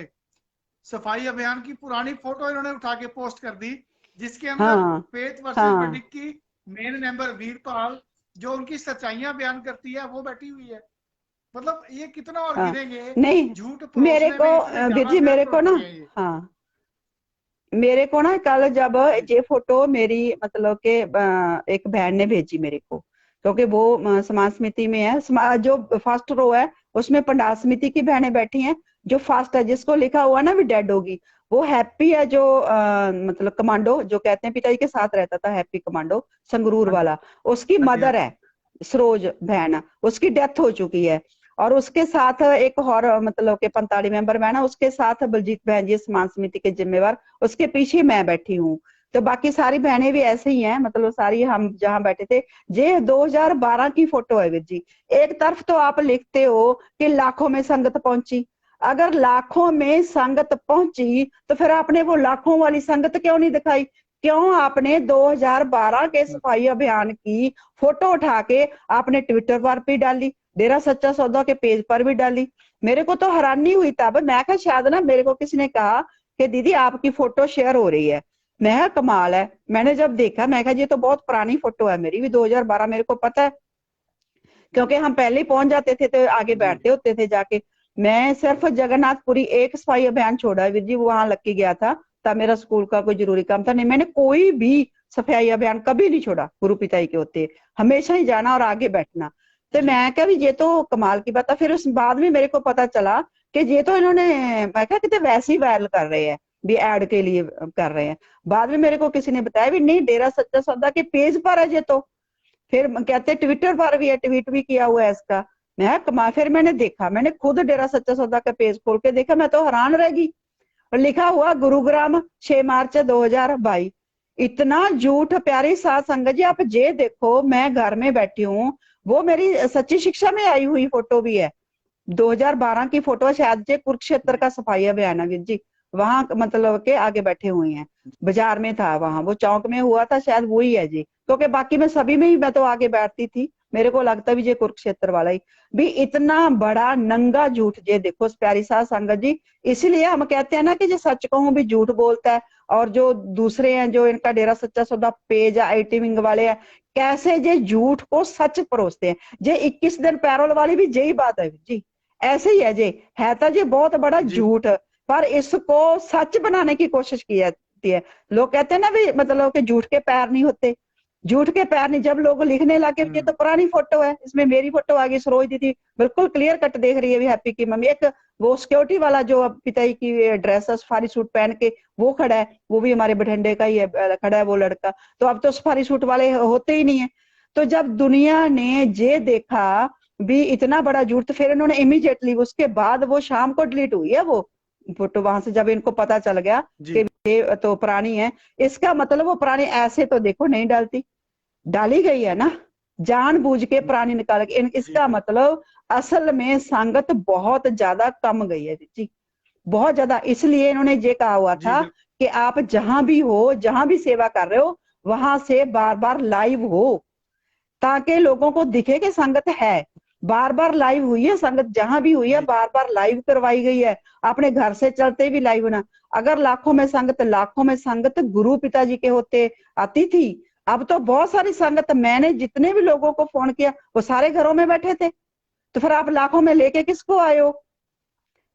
S1: सफाई अभियान की पुरानी फोटो इन्होंने उठा के पोस्ट कर दी, जिसके अंदर
S2: हाँ
S1: फेथ वर्सेस
S2: हाँ
S1: वर्डिक्ट की मेन मेंबर वीरपाल, जो उनकी सच्चाइयां बयान करती है, वो बैठी हुई है। मतलब ये कितना और
S2: हाँ।
S1: गिरेंगे,
S2: नहीं,
S1: झूठ
S2: मेरे
S1: परोसने
S2: को
S1: में इतने
S2: वीर
S1: ज्यादा
S2: जी, मेरे
S1: व्यर्थ हो
S2: को ना,
S1: चुके हैं ये।
S2: हाँ, मेरे को ना कल जब
S1: जी
S2: ये फोटो मेरी मतलब के एक बहन ने भेजी मेरे को, क्योंकि वो समाज समिति में है, जो फर्स्ट रो है उसमें पंडाल समिति की बहनें बैठी हैं। जो फर्स्ट है, जिसको लिखा हुआ ना भी डेड होगी, वो हैप्पी है, जो मतलब कमांडो जो कहते हैं, पिताजी के साथ रहता था, हैप्पी कमांडो, संगरूर
S1: हाँ जी
S2: वाला, उसकी
S1: हाँ जी हाँ
S2: मदर
S1: जी।
S2: है सरोज बहन, उसकी डेथ हो चुकी है। और उसके साथ एक और मतलब के 45 मेंबर बहन है, उसके साथ बलजीत बहन जी समाज समिति के जिम्मेवार, उसके पीछे मैं बैठी हूँ। तो बाकी सारी बहनें भी ऐसे ही हैं, मतलब सारी हम जहां बैठे थे। ये 2012 की फोटो है वीर जी। एक तरफ तो आप लिखते हो कि लाखों में संगत पहुंची, अगर लाखों में संगत पहुंची तो फिर आपने वो लाखों वाली संगत क्यों नहीं दिखाई? क्यों आपने 2012 के सफाई अभियान की फोटो उठा के आपने ट्विटर पर भी डाली, डेरा सच्चा सौदा के पेज पर भी डाली? मेरे को तो हैरानी हुई तब, मैं कहा शायद ना, मेरे को किसी ने कहा कि दीदी आपकी फोटो शेयर हो रही है। मैं कहा कमाल है। मैंने जब देखा, मैं कहा ये तो बहुत पुरानी फोटो है, मेरी भी 2012, मेरे को पता है, क्योंकि हम पहले ही पहुंच जाते थे तो आगे
S1: जी
S2: बैठते होते थे जाके। मैं सिर्फ जगन्नाथपुरी एक सफाई अभियान छोड़ा है वीर जी, वो वहां लग के गया था, तब मेरा स्कूल का कोई जरूरी काम था, नहीं मैंने कोई भी सफाई अभियान कभी नहीं छोड़ा गुरु पिताई के होते, हमेशा ही जाना और आगे बैठना। तो
S1: जी
S2: मैं क्या भी, ये तो कमाल की बात है। फिर उस बाद में मेरे को पता चला कि ये तो इन्होंने, मैं क्या कितने वैसे ही वायरल कर रहे हैं, भी एड के लिए कर रहे हैं। बाद में मेरे को किसी ने बताया भी नहीं, डेरा सच्चा सौदा के पेज पर है ये तो। फिर कहते ट्विटर पर भी है, ट्वीट भी किया हुआ है इसका। मैं कमा, फिर मैंने देखा, मैंने खुद डेरा सच्चा सौदा का पेज खोल के देखा, मैं तो हैरान रह गई। और लिखा हुआ गुरुग्राम 6 मार्च 2022। इतना झूठ प्यारी साध संगत जी, आप ये देखो, मैं घर में बैठी हूँ, वो मेरी सच्ची शिक्षा में आई हुई फोटो भी है, 2012 की फोटो है, शायद ये कुरुक्षेत्र
S1: जी
S2: का सफाई अभियान है वीर जी। वहां मतलब के आगे बैठे हुए हैं, बाजार में था, वहां वो चौक में हुआ था, शायद वही है जी, क्योंकि बाकी मैं सभी में ही मैं तो आगे बैठती थी, मेरे को लगता भी ये कुरुक्षेत्र वाला ही। भी इतना बड़ा नंगा झूठ, ये देखो प्यारी साध संगत जी। इसीलिए हम कहते हैं ना कि जो सच कहूं भी झूठ बोलता है। और जो दूसरे हैं, जो इनका डेरा सच्चा सौदा पेज है, आईटी विंग वाले हैं, कैसे ये झूठ को सच परोसते हैं। ये 21 दिन पैरोल वाली भी यही बात है जी, ऐसे ही है जी, है तो जी बहुत बड़ा
S1: जी
S2: झूठ, पर इसको सच बनाने की कोशिश की जाती है। लोग कहते हैं ना भी, मतलब कि झूठ के पैर नहीं होते, झूठ के पैर नहीं। जब लोग लिखने लगे ये तो पुरानी फोटो है, इसमें मेरी फोटो आ गई, सरोज दीदी बिल्कुल क्लियर कट देख रही है भी, हैप्पी की मम्मी, एक वो सिक्योरिटी वाला जो अब पिताई की ड्रेस है सफारी सूट पहन के वो खड़ा है, वो भी हमारे बठिंडे का ही है, खड़ा है वो लड़का। तो अब तो सफारी सूट वाले होते ही नहीं है। तो जब दुनिया ने ये देखा भी इतना बड़ा झूठ, तो फिर इन्होंने इमीडिएटली, उसके बाद वो शाम को डिलीट हुई है वो फोटो वहां से, जब इनको पता चल गया
S1: जी
S2: कि ये तो पुरानी है। इसका मतलब वो पुरानी ऐसे तो देखो नहीं डालती, डाली गई है ना, जानबूझ के पुरानी निकाल के।
S1: जी
S2: इसका मतलब असल में संगत बहुत ज्यादा कम गई है जी, बहुत ज्यादा। इसलिए इन्होंने ये कहा हुआ
S1: जी
S2: था कि आप जहां भी हो, जहां भी सेवा कर रहे हो, वहां से बार बार लाइव हो, ताकि लोगों को दिखे कि संगत है। बार बार लाइव हुई है संगत, जहां भी हुई है
S1: जी
S2: बार बार लाइव करवाई गई है, अपने घर से चलते भी लाइव ना। अगर लाखों में संगत, लाखों में संगत गुरु पिताजी के होते आती थी, अब तो बहुत सारी संगत, मैंने जितने भी लोगों को फोन किया वो सारे घरों में बैठे थे। तो फिर आप लाखों में लेके किसको आए हो?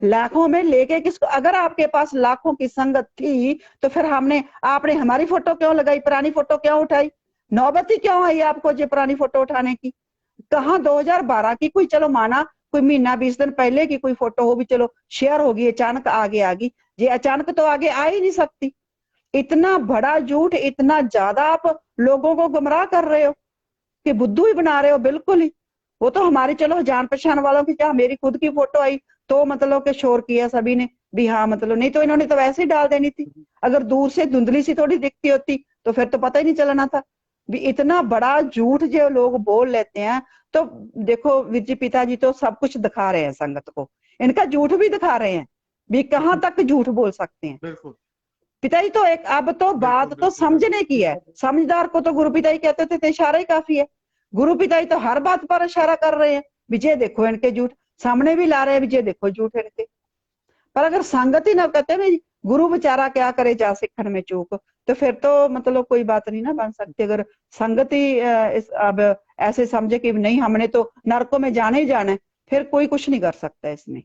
S2: लाखों में लेके किसको? अगर आपके पास लाखों की संगत थी तो फिर हमने, आपने हमारी फोटो क्यों लगाई, पुरानी फोटो क्यों उठाई? नौबत ही क्यों आई आपको ये पुरानी फोटो उठाने की? कहाँ 2012 की, कोई चलो माना कोई महीना 20 दिन पहले की कोई फोटो हो भी चलो शेयर होगी, अचानक आगे आ गई, ये अचानक तो आगे आ ही नहीं सकती। इतना बड़ा झूठ, इतना ज्यादा आप लोगों को गुमराह कर रहे हो कि बुद्धू ही बना रहे हो बिल्कुल ही। वो तो हमारी चलो जान पहचान वालों की, क्या मेरी खुद की फोटो आई तो मतलब के शोर किया सभी ने भी, हाँ मतलब, नहीं तो इन्होंने तो वैसे ही डाल देनी थी। अगर दूर से धुंधली सी थोड़ी दिखती होती तो फिर तो पता ही नहीं चलना था। भी इतना बड़ा झूठ जो लोग बोल लेते हैं। तो देखो वीर जी, पिताजी तो सब कुछ दिखा रहे हैं संगत को, इनका झूठ भी दिखा रहे हैं भी, कहाँ तक झूठ बोल सकते हैं
S1: बिल्कुल
S2: पिताजी। तो एक अब तो
S1: बिल्कुल
S2: बात तो
S1: बिल्कुल
S2: समझने की है, समझदार को तो गुरु पिताजी कहते थे इशारा ही काफी है। गुरु पिताजी तो हर बात पर इशारा कर रहे हैं, विजय देखो इनके झूठ, सामने भी ला रहे हैं विजय देखो झूठ इनके। पर अगर संगत ही ना कहते ना, गुरु बेचारा क्या करे जा सिखन में चूक, तो फिर तो मतलब कोई बात नहीं ना बन सकती। अगर संगत ही अब ऐसे समझे कि नहीं हमने तो नरकों में जाने ही जाना है, फिर कोई कुछ नहीं कर सकता इसमें।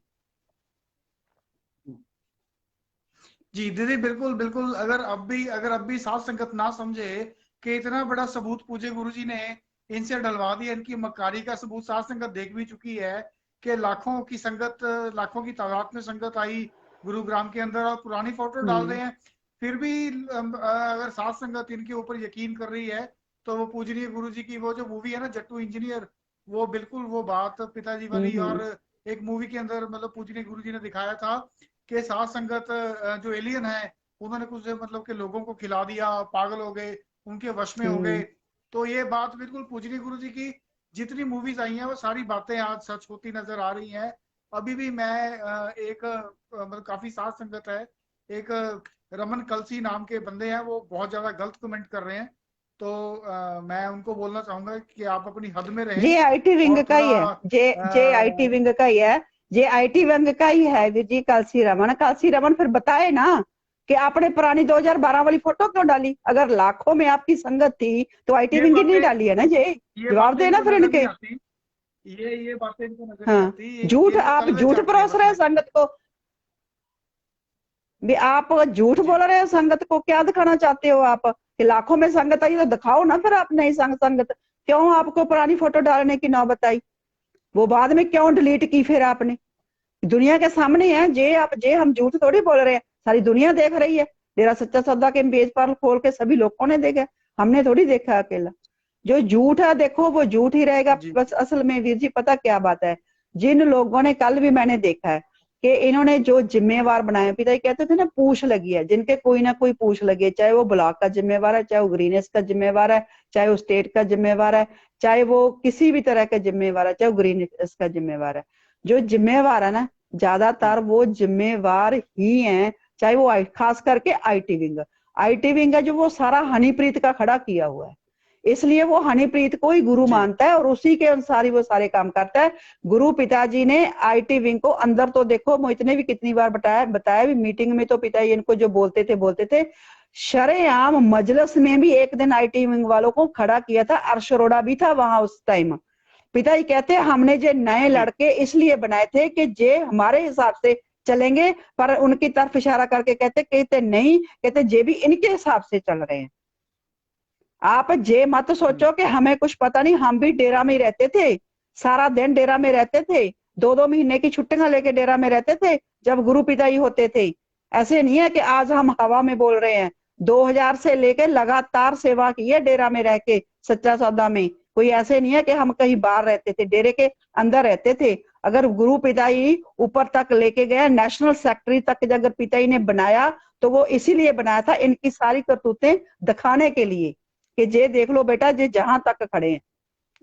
S1: जी दीदी, बिल्कुल बिल्कुल। अगर अब भी साथ संगत ना समझे कि इतना बड़ा सबूत पूजे गुरु जी ने इनसे डलवा दिया, इनकी मक्कारी का सबूत साथ संगत देख भी चुकी है कि लाखों की संगत, लाखों की तादाद में संगत आई गुरुग्राम के अंदर और पुरानी फोटो डाल रहे हैं। फिर भी अगर साथ संगत इनके ऊपर यकीन कर रही है तो वो पूजनीय गुरु जी की वो जो मूवी है ना, जट्टू इंजीनियर, वो बिल्कुल वो बात पिताजी वाली।
S2: हम्म।
S1: और एक मूवी के अंदर मतलब पूजनीय गुरु जी ने दिखाया था कि साथ संगत जो एलियन है उन्होंने कुछ मतलब के लोगों को खिला दिया, पागल हो गए, उनके वश में हो गए।
S2: हम्म।
S1: तो ये बात बिल्कुल पूजनीय गुरु जी की जितनी मूवीज आई हैं वो सारी बातें आज सच होती नजर आ रही हैं। अभी भी मैं मतलब काफी साथ संगत है, एक रमन कलसी नाम के बंदे हैं, वो बहुत ज्यादा गलत कमेंट कर रहे हैं। तो मैं उनको बोलना चाहूंगा कि आप अपनी हद में रहें
S2: जे आईटी विंग
S1: और
S2: का
S1: थोड़ा
S2: ही है, जे आईटी विंग का ही है, जे आईटी विंग का ही है वीर जी। कालसी रमन फिर बताए ना कि आपने पुरानी 2012 वाली फोटो क्यों डाली? अगर लाखों में आपकी संगत थी तो आईटी
S1: ये
S2: विंग ही नहीं
S1: बातें
S2: डाली है ना जे।
S1: ये
S2: जवाब
S1: बातें
S2: देना
S1: इनको
S2: फिर
S1: नजर नहीं
S2: इनके।
S1: आती। ये बातें इनको नजर नहीं
S2: हाँ,
S1: आती।
S2: झूठ,
S1: ये तो
S2: आप
S1: तलवे
S2: झूठ
S1: चाट रहे हैं
S2: परोस
S1: बस
S2: रहे हो
S1: में।
S2: संगत को भी, आप झूठ
S1: जी
S2: बोल रहे हो संगत को। क्या दिखाना चाहते हो आप कि लाखों में संगत आई? तो दिखाओ ना फिर आप नई संगत। क्यों आपको पुरानी फोटो डालने की नौबत आई? वो बाद में क्यों डिलीट की फिर आपने? दुनिया के सामने है जे, आप जे हम झूठ थोड़ी बोल रहे हैं, सारी दुनिया देख रही है। डेरा सच्चा सौदा के पेज पर खोल के सभी लोगों ने देखा, हमने थोड़ी देखा अकेला। जो झूठ है देखो वो झूठ ही रहेगा।
S1: जी
S2: बस असल में वीर जी पता क्या बात है, जिन लोगों ने, कल भी मैंने देखा है कि इन्होंने जो जिम्मेवार बनाए, पिताजी कहते थे ना पूछ लगी है, जिनके कोई ना कोई पूछ लगी है, चाहे वो ब्लॉक का जिम्मेवार है, चाहे वो ग्रीनेस का जिम्मेवार है, चाहे वो स्टेट का जिम्मेवार है, चाहे वो किसी भी तरह का जिम्मेवार है, चाहे वो ग्रीनेस का जिम्मेवार है। जो जिम्मेवार है ना, ज्यादातर वो जिम्मेवार ही हैं। चाहे वो खास करके आईटी विंग है जो वो सारा हनीप्रीत का खड़ा किया हुआ है, इसलिए वो हनीप्रीत को ही गुरु
S1: जी
S2: मानता है और उसी के अनुसार ही वो सारे काम करता है। गुरु पिताजी ने आईटी विंग को अंदर तो देखो, मोहित ने भी कितनी बार बताया बताया भी, मीटिंग में तो पिताजी इनको जो बोलते थे शरेआम मजलिस में भी। एक दिन आईटी विंग वालों को खड़ा किया था, अर्श अरोड़ा भी था वहां उस टाइम। पिताजी कहते हमने जे नए
S1: जी
S2: लड़के इसलिए बनाए थे कि जे हमारे हिसाब से चलेंगे, पर उनकी तरफ इशारा करके कहते कहते नहीं, कहते जे भी इनके हिसाब से चल रहे हैं। आप जे मत सोचो कि हमें कुछ पता नहीं, हम भी डेरा में ही रहते थे, सारा दिन डेरा में रहते थे, 2-2 महीने की छुट्टियां लेके डेरा में रहते थे जब गुरु पिताजी होते थे। ऐसे नहीं है कि आज हम हवा में बोल रहे हैं। 2000 से लेके लगातार सेवा की है डेरा में रह के सच्चा सौदा में। कोई ऐसे नहीं है कि हम कहीं बाहर रहते थे, डेरे के अंदर रहते थे। अगर गुरु पिताजी ऊपर तक लेके गए, नेशनल सेक्रेटरी तक अगर पिताजी ने बनाया, तो वो इसीलिए बनाया था इनकी सारी करतूतें दिखाने के लिए कि जे देख लो बेटा, जे जहां तक खड़े हैं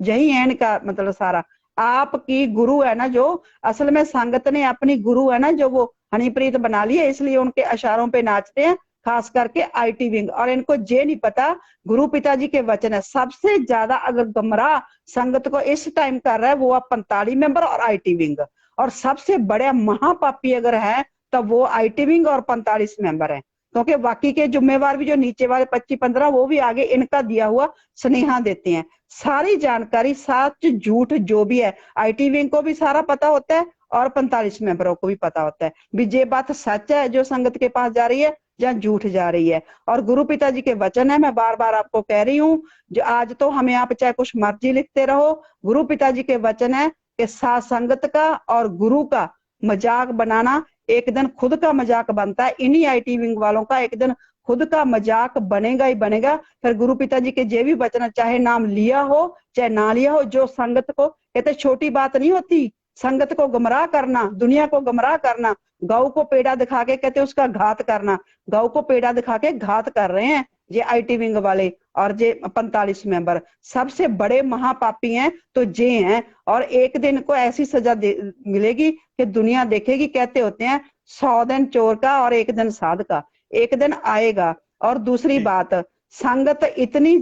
S2: यही है इनका मतलब सारा। आपकी गुरु है ना जो, असल में संगत ने अपनी गुरु है ना जो वो हनीप्रीत बना ली है, इसलिए उनके इशारों पे नाचते हैं, खास करके आईटी विंग। और इनको ये नहीं पता गुरु पिताजी के वचन है। सबसे ज्यादा अगर गुमराह संगत को इस टाइम कर रहा है वो आप 45 मेंबर और आईटी विंग, और सबसे बड़े महापापी अगर है तो वो आईटी विंग और 45 मेंबर है। क्योंकि बाकी के जिम्मेवार भी जो नीचे वाले 25-15 वो भी आगे इनका दिया हुआ स्नेहा देते हैं। सारी जानकारी सच झूठ जो भी है आईटी विंग को भी सारा पता होता है और 45 मेंबरों को भी पता होता है भी ये बात सच है जो संगत के पास जा रही है या झूठ जा रही है। और गुरु पिताजी के वचन है, मैं बार बार आपको कह रही हूँ, जो आज तो हमें आप चाहे कुछ मर्जी लिखते रहो, गुरु पिताजी के वचन है कि साथ संगत का और गुरु का मजाक बनाना एक दिन खुद का मजाक बनता है। इन्हीं आईटी विंग वालों का एक दिन खुद का मजाक बनेगा ही बनेगा। फिर गुरु पिताजी के जे भी बचना, चाहे नाम लिया हो चाहे ना लिया हो, जो संगत को कहते छोटी बात नहीं होती, संगत को गुमराह करना, दुनिया को गुमराह करना, गौ को पेड़ा दिखा के कहते उसका घात करना, गौ को पेड़ा दिखा के घात कर रहे हैं ये आईटी विंग वाले और जे 45 मेंबर सबसे बड़े महापापी हैं तो जे हैं। और एक दिन को ऐसी सजा मिलेगी कि दुनिया देखेगी। कहते होते हैं 100 दिन चोर का और एक दिन साध का, एक दिन आएगा। और दूसरी बात, संगत इतनी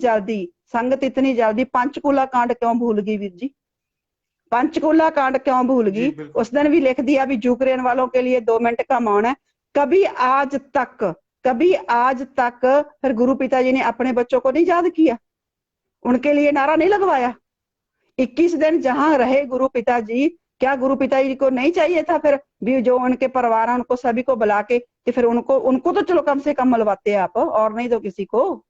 S2: जल्दी पंचकूला कांड क्यों भूल गई वीर जी? पंचकूला कांड क्यों भूल गई? उस दिन भी लिख दिया भी यूक्रेन वालों के लिए 2 मिनट का मौन है। कभी आज तक फिर गुरु पिताजी ने अपने बच्चों को नहीं याद किया, उनके लिए नारा नहीं लगवाया? 21 दिन जहां रहे गुरु पिताजी, क्या गुरु पिताजी को नहीं चाहिए था फिर भी जो उनके परिवार है उनको सभी को बुला के कि फिर उनको तो चलो कम से कम मिलवाते आप, और नहीं तो किसी को।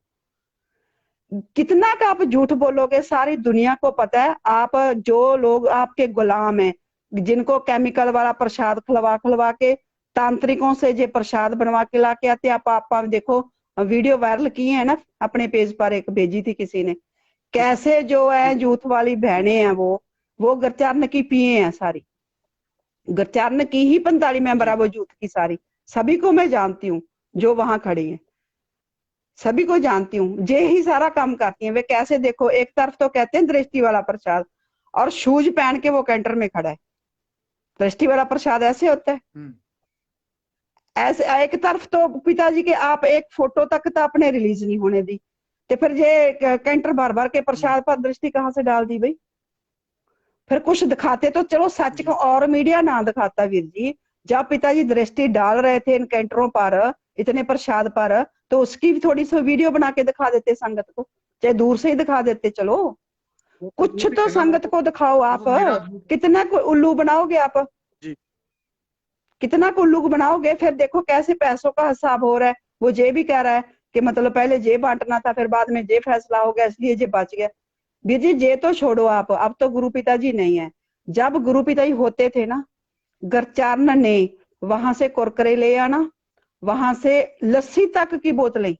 S2: कितना का आप झूठ बोलोगे? सारी दुनिया को पता है आप जो लोग आपके गुलाम हैं, जिनको केमिकल वाला प्रसाद खिलवा के तांत्रिकों से जे प्रसाद बनवा के ला के आते, आप देखो वीडियो वायरल की है ना अपने पेज पर, एक भेजी थी किसी ने, कैसे जो है जूथ वाली बहनें हैं वो गरचरण की पिए हैं, सारी गरचरण की ही 45 मेंबर है वो जूथ की सारी, सभी को मैं जानती हूँ जो वहां खड़ी है, सभी को जानती हूँ, जे ही सारा काम करती हैं। वे कैसे देखो, एक तरफ तो कहते हैं दृष्टि वाला प्रसाद और शूज पहन के वो कैंटर में खड़ा है, दृष्टि वाला प्रसाद ऐसे होता है। ऐसे एक तरफ तो पिताजी के आप एक फोटो तक तो अपने रिलीज नहीं होने दी, तो फिर ये कैंटर भर के प्रसाद पर दृष्टि कहाँ से डाल दी भाई? फिर कुछ दिखाते तो चलो सच को, और मीडिया ना दिखाता वीर जी। जब पिताजी दृष्टि डाल रहे थे इन कैंटरों पर, इतने प्रसाद पर, तो उसकी भी थोड़ी सी वीडियो बना के दिखा देते संगत को, चाहे दूर से ही दिखा देते। चलो कुछ तो संगत को दिखाओ आप, कितना को उल्लू बनाओगे आप, कितना को उल्लू बनाओगे? फिर देखो कैसे पैसों का हिसाब हो रहा है। वो जे भी कह रहा है कि मतलब पहले जे बांटना था, फिर बाद में जे फैसला हो गया इसलिए जे बच गया। बीर जी जे तो छोड़ो आप, अब तो गुरु पिताजी नहीं है। जब गुरु पिताजी होते थे ना, गरचरण ने वहां से कुरकुरे ले आना, वहां से लस्सी तक की बोतलें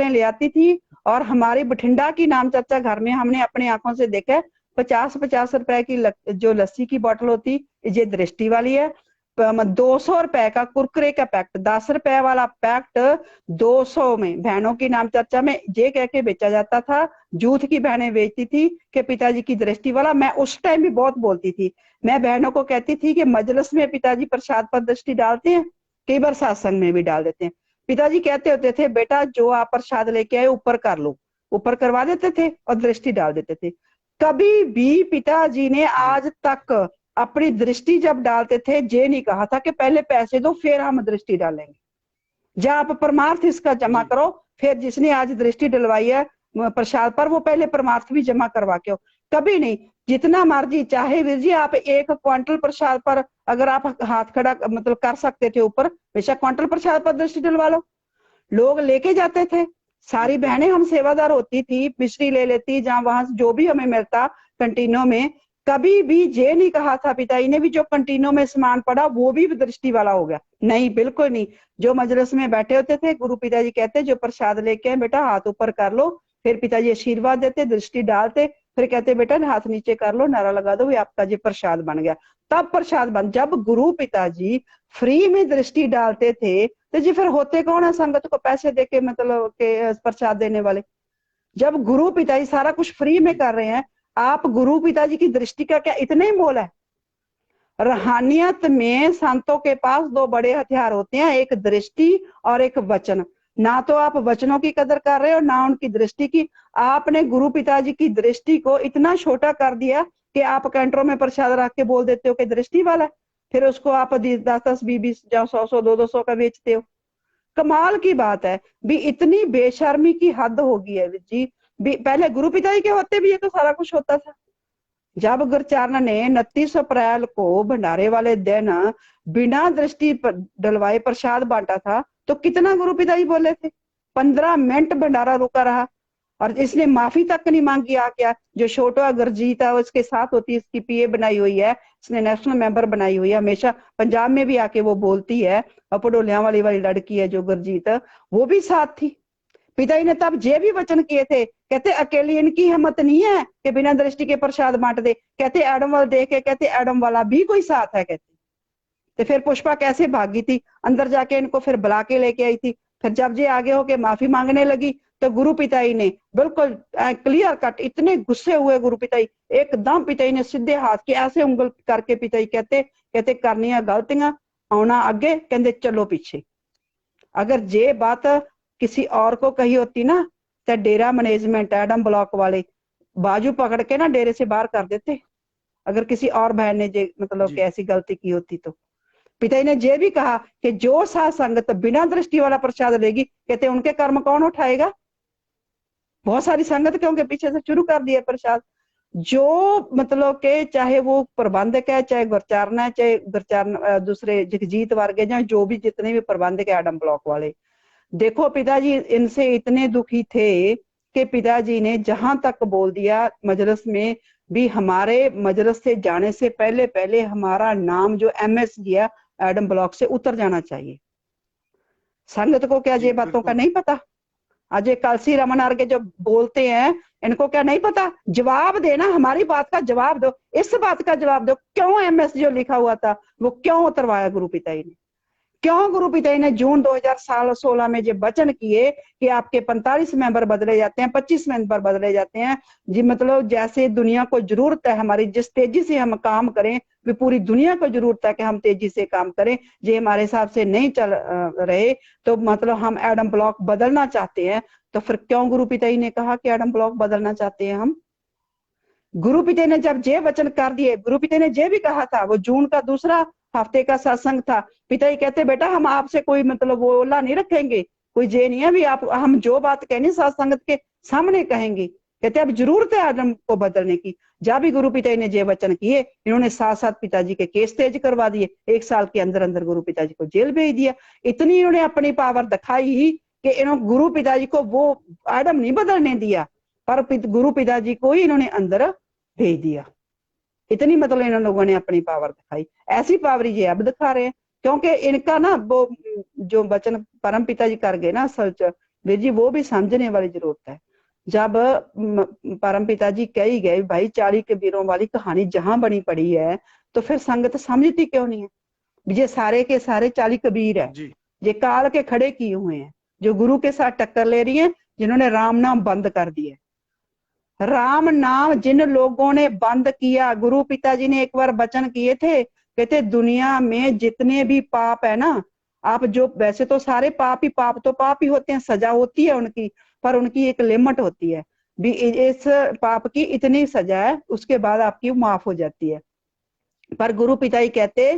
S2: ले आती थी। और हमारी बठिंडा की नाम चर्चा घर में हमने अपनी आंखों से देखा, 50-50 रुपए की जो लस्सी की बोतल होती, ये दृष्टि वाली है। 200 रुपए का कुरकुरे का पैकेट, 10 रुपए वाला पैकेट 200 में बहनों की नाम चर्चा में ये कह के बेचा जाता था। जूथ की बहनें बेचती थी कि पिताजी की दृष्टि वाला। मैं उस टाइम भी बहुत बोलती थी, मैं बहनों को कहती थी कि मजलिस में पिताजी प्रसाद पर दृष्टि डालते हैं, कई बार सत्संग में भी डाल देते हैं। पिताजी कहते होते थे बेटा जो आप प्रसाद लेके आए ऊपर कर लो, ऊपर करवा देते थे और दृष्टि डाल देते थे। कभी भी पिताजी ने आज तक अपनी दृष्टि जब डालते थे ये नहीं कहा था कि पहले पैसे दो फिर हम दृष्टि डालेंगे, जब आप परमार्थ इसका जमा करो, फिर जिसने आज दृष्टि डलवाई है प्रसाद पर वो पहले परमार्थ भी जमा करवा के हो। कभी नहीं। जितना मर्जी चाहे वीर जी आप 1 क्विंटल प्रसाद पर अगर आप हाथ खड़ा मतलब कर सकते थे ऊपर, बेशक क्विंटल प्रसाद पर दृष्टि डलवा लो। लोग लेके जाते थे, सारी बहनें हम सेवादार होती थी, मिश्री ले लेती, जहां वहां जो भी हमें मिलता कंटीनों में। कभी भी ये नहीं कहा था पिताजी ने भी जो कंटीनों में सामान पड़ा वो भी दृष्टि वाला हो गया, नहीं बिल्कुल नहीं। जो मजलिस में बैठे होते थे गुरु पिताजी कहते जो प्रसाद लेके आए बेटा हाथ ऊपर कर लो, फिर पिताजी आशीर्वाद देते, दृष्टि डालते, फिर कहते बेटा हाथ नीचे कर लो, नारा लगा दो, आपका ये प्रसाद बन गया। तब प्रसाद बन। जब गुरु पिताजी फ्री में दृष्टि डालते थे तो जी फिर होते कौन है संगत को पैसे देके मतलब के प्रसाद देने वाले? जब गुरु पिताजी सारा कुछ फ्री में कर रहे हैं, आप गुरु पिताजी की दृष्टि का क्या इतना ही मोल है? रूहानियत में संतों के पास 2 बड़े हथियार होते हैं, एक दृष्टि और एक वचन। ना तो आप वचनों की कदर कर रहे हो ना उनकी दृष्टि की। आपने गुरु पिताजी की दृष्टि को इतना छोटा कर दिया कि आप कैंटरों में प्रसाद रख के बोल देते हो कि दृष्टि वाला है, फिर उसको आप 10-10, 20-20 या 100-100, 200 का बेचते हो। कमाल की बात है भी, इतनी बेशर्मी की हद होगी है जी। पहले गुरु पिताजी के होते भी ये तो सारा कुछ होता था। जब गुरचरण ने 29 अप्रैल को भंडारे वाले दिन बिना दृष्टि डलवाए प्रसाद बांटा था तो कितना गुरु पिताजी बोले थे? 15 मिनट भंडारा रुका रहा और इसने माफी तक नहीं मांगी। आ क्या जो छोटा गुरजीत है उसके साथ होती है, इसकी पीए बनाई हुई है, इसने नेशनल मेंबर बनाई हुई है, हमेशा पंजाब में भी आके वो बोलती है। और पडोलिया वाली लड़की है जो गुरजीत, वो भी साथ थी। पिताजी ने तब ये भी वचन किए थे, कहते अकेली इनकी हिम्मत नहीं है कि बिना दृष्टि के प्रसाद बांट दे। कहते एडम वाला देख के कहते एडम वाला भी कोई साथ है। कहते तो फिर पुष्पा कैसे भागी थी, अंदर जाके इनको फिर बुला के लेके आई थी। फिर जब ये आगे होके माफी मांगने लगी तो गुरु पिताई ने बिल्कुल क्लियर कट, इतने गुस्से हुए गुरु पिताई, एकदम पिताई ने सीधे हाथ के ऐसे उंगल करके पिताई कहते कहते करनिया गलतियां, आना आगे, कहते चलो पीछे। अगर ये बात किसी और को कही होती ना तो डेरा मैनेजमेंट एडम ब्लॉक वाले बाजू पकड़ के ना डेरे से बाहर कर देते, अगर किसी और बहन ने जे मतलब
S1: जी
S2: कि ऐसी गलती की होती तो। पिताजी ने ये भी कहा कि जो साथ संगत बिना दृष्टि वाला प्रसाद लेगी, कहते उनके कर्म कौन उठाएगा। बहुत सारी संगत के उनके पीछे से शुरू कर दिया प्रसाद। जो मतलब के चाहे वो प्रबंधक है, चाहे गुरचरण है, चाहे गुरचरण दूसरे जगजीत वर्गे, या जो भी जितने भी प्रबंधक है एडम ब्लॉक वाले, देखो पिताजी इनसे इतने दुखी थे कि पिताजी ने जहां तक बोल दिया मजलिस में भी, हमारे मजलिस से जाने से पहले पहले हमारा नाम जो एमएस गया एडम ब्लॉक से उतर जाना चाहिए। संगत को क्या
S1: जी
S2: ये बातों का
S1: बिल्कुल।
S2: नहीं पता? आज ये कलसी रमन आर्गे जो बोलते हैं, इनको क्या नहीं पता? जवाब देना, हमारी बात का जवाब दो, इस बात का जवाब दो, क्यों एमएस जो लिखा हुआ था वो क्यों उतरवाया गुरु पिताजी ने? क्यों गुरु पिताजी ने जून 2016 में जो वचन किए कि आपके 45 मेंबर बदले जाते हैं, 25 मेंबर बदले जाते हैं जी, मतलब जैसे दुनिया को जरूरत है हमारी, जिस तेजी से हम काम करें भी पूरी दुनिया को जरूरत है कि हम तेजी से काम करें, ये हमारे हिसाब से नहीं चल रहे, तो मतलब हम एडम ब्लॉक बदलना चाहते हैं। तो फिर क्यों गुरु पिताजी ने कहा कि एडम ब्लॉक बदलना चाहते हैं हम? गुरु पिता ने जब जे वचन कर दिए, गुरु पिता ने जे भी कहा था, वो जून का दूसरा हफ्ते का सत्संग था। पिताजी कहते बेटा हम आपसे कोई मतलब वो ओला नहीं रखेंगे, कोई जे नहीं है भी, आप हम जो बात कहनी सत्संगत के सामने कहेंगे। कहते अब जरूरत है आदम को बदलने की। जब भी गुरु पिताजी ने जे वचन किए, इन्होंने साथ साथ पिताजी के केस तेज करवा दिए, 1 साल के अंदर अंदर गुरु पिताजी को जेल भेज दिया। इतनी इन्होंने अपनी पावर दिखाई ही कि इन्होंने गुरु पिताजी को वो आदम नहीं बदलने दिया, पर गुरु पिताजी को ही इन्होंने अंदर भेज दिया। इतनी मतलब इन लोगों ने अपनी पावर दिखाई। ऐसी पावर ये अब दिखा रहे हैं, क्योंकि इनका ना वो जो वचन परम पिता जी कर गए ना असल च वीर जी, वो भी समझने वाली जरूरत है। जब परम पिता जी कह ही गए भाई 40 कबीरों वाली कहानी जहां बनी पड़ी है, तो फिर संगत समझती क्यों नहीं है? ये सारे के सारे 40 कबीर है,
S1: जी
S2: ये काल के खड़े किए हुए हैं, जो गुरु के साथ टक्कर ले रही है, जिन्होंने राम नाम बंद कर दिया। राम नाम जिन लोगों ने बंद किया, गुरु पिताजी ने एक बार वचन किए थे, कहते दुनिया में जितने भी पाप है ना, आप जो वैसे तो सारे पाप तो पाप ही होते हैं, सजा होती है उनकी, पर उनकी एक लिमिट होती है भी, इस पाप की इतनी सजा है, उसके बाद आपकी माफ हो जाती है। पर गुरु पिताजी कहते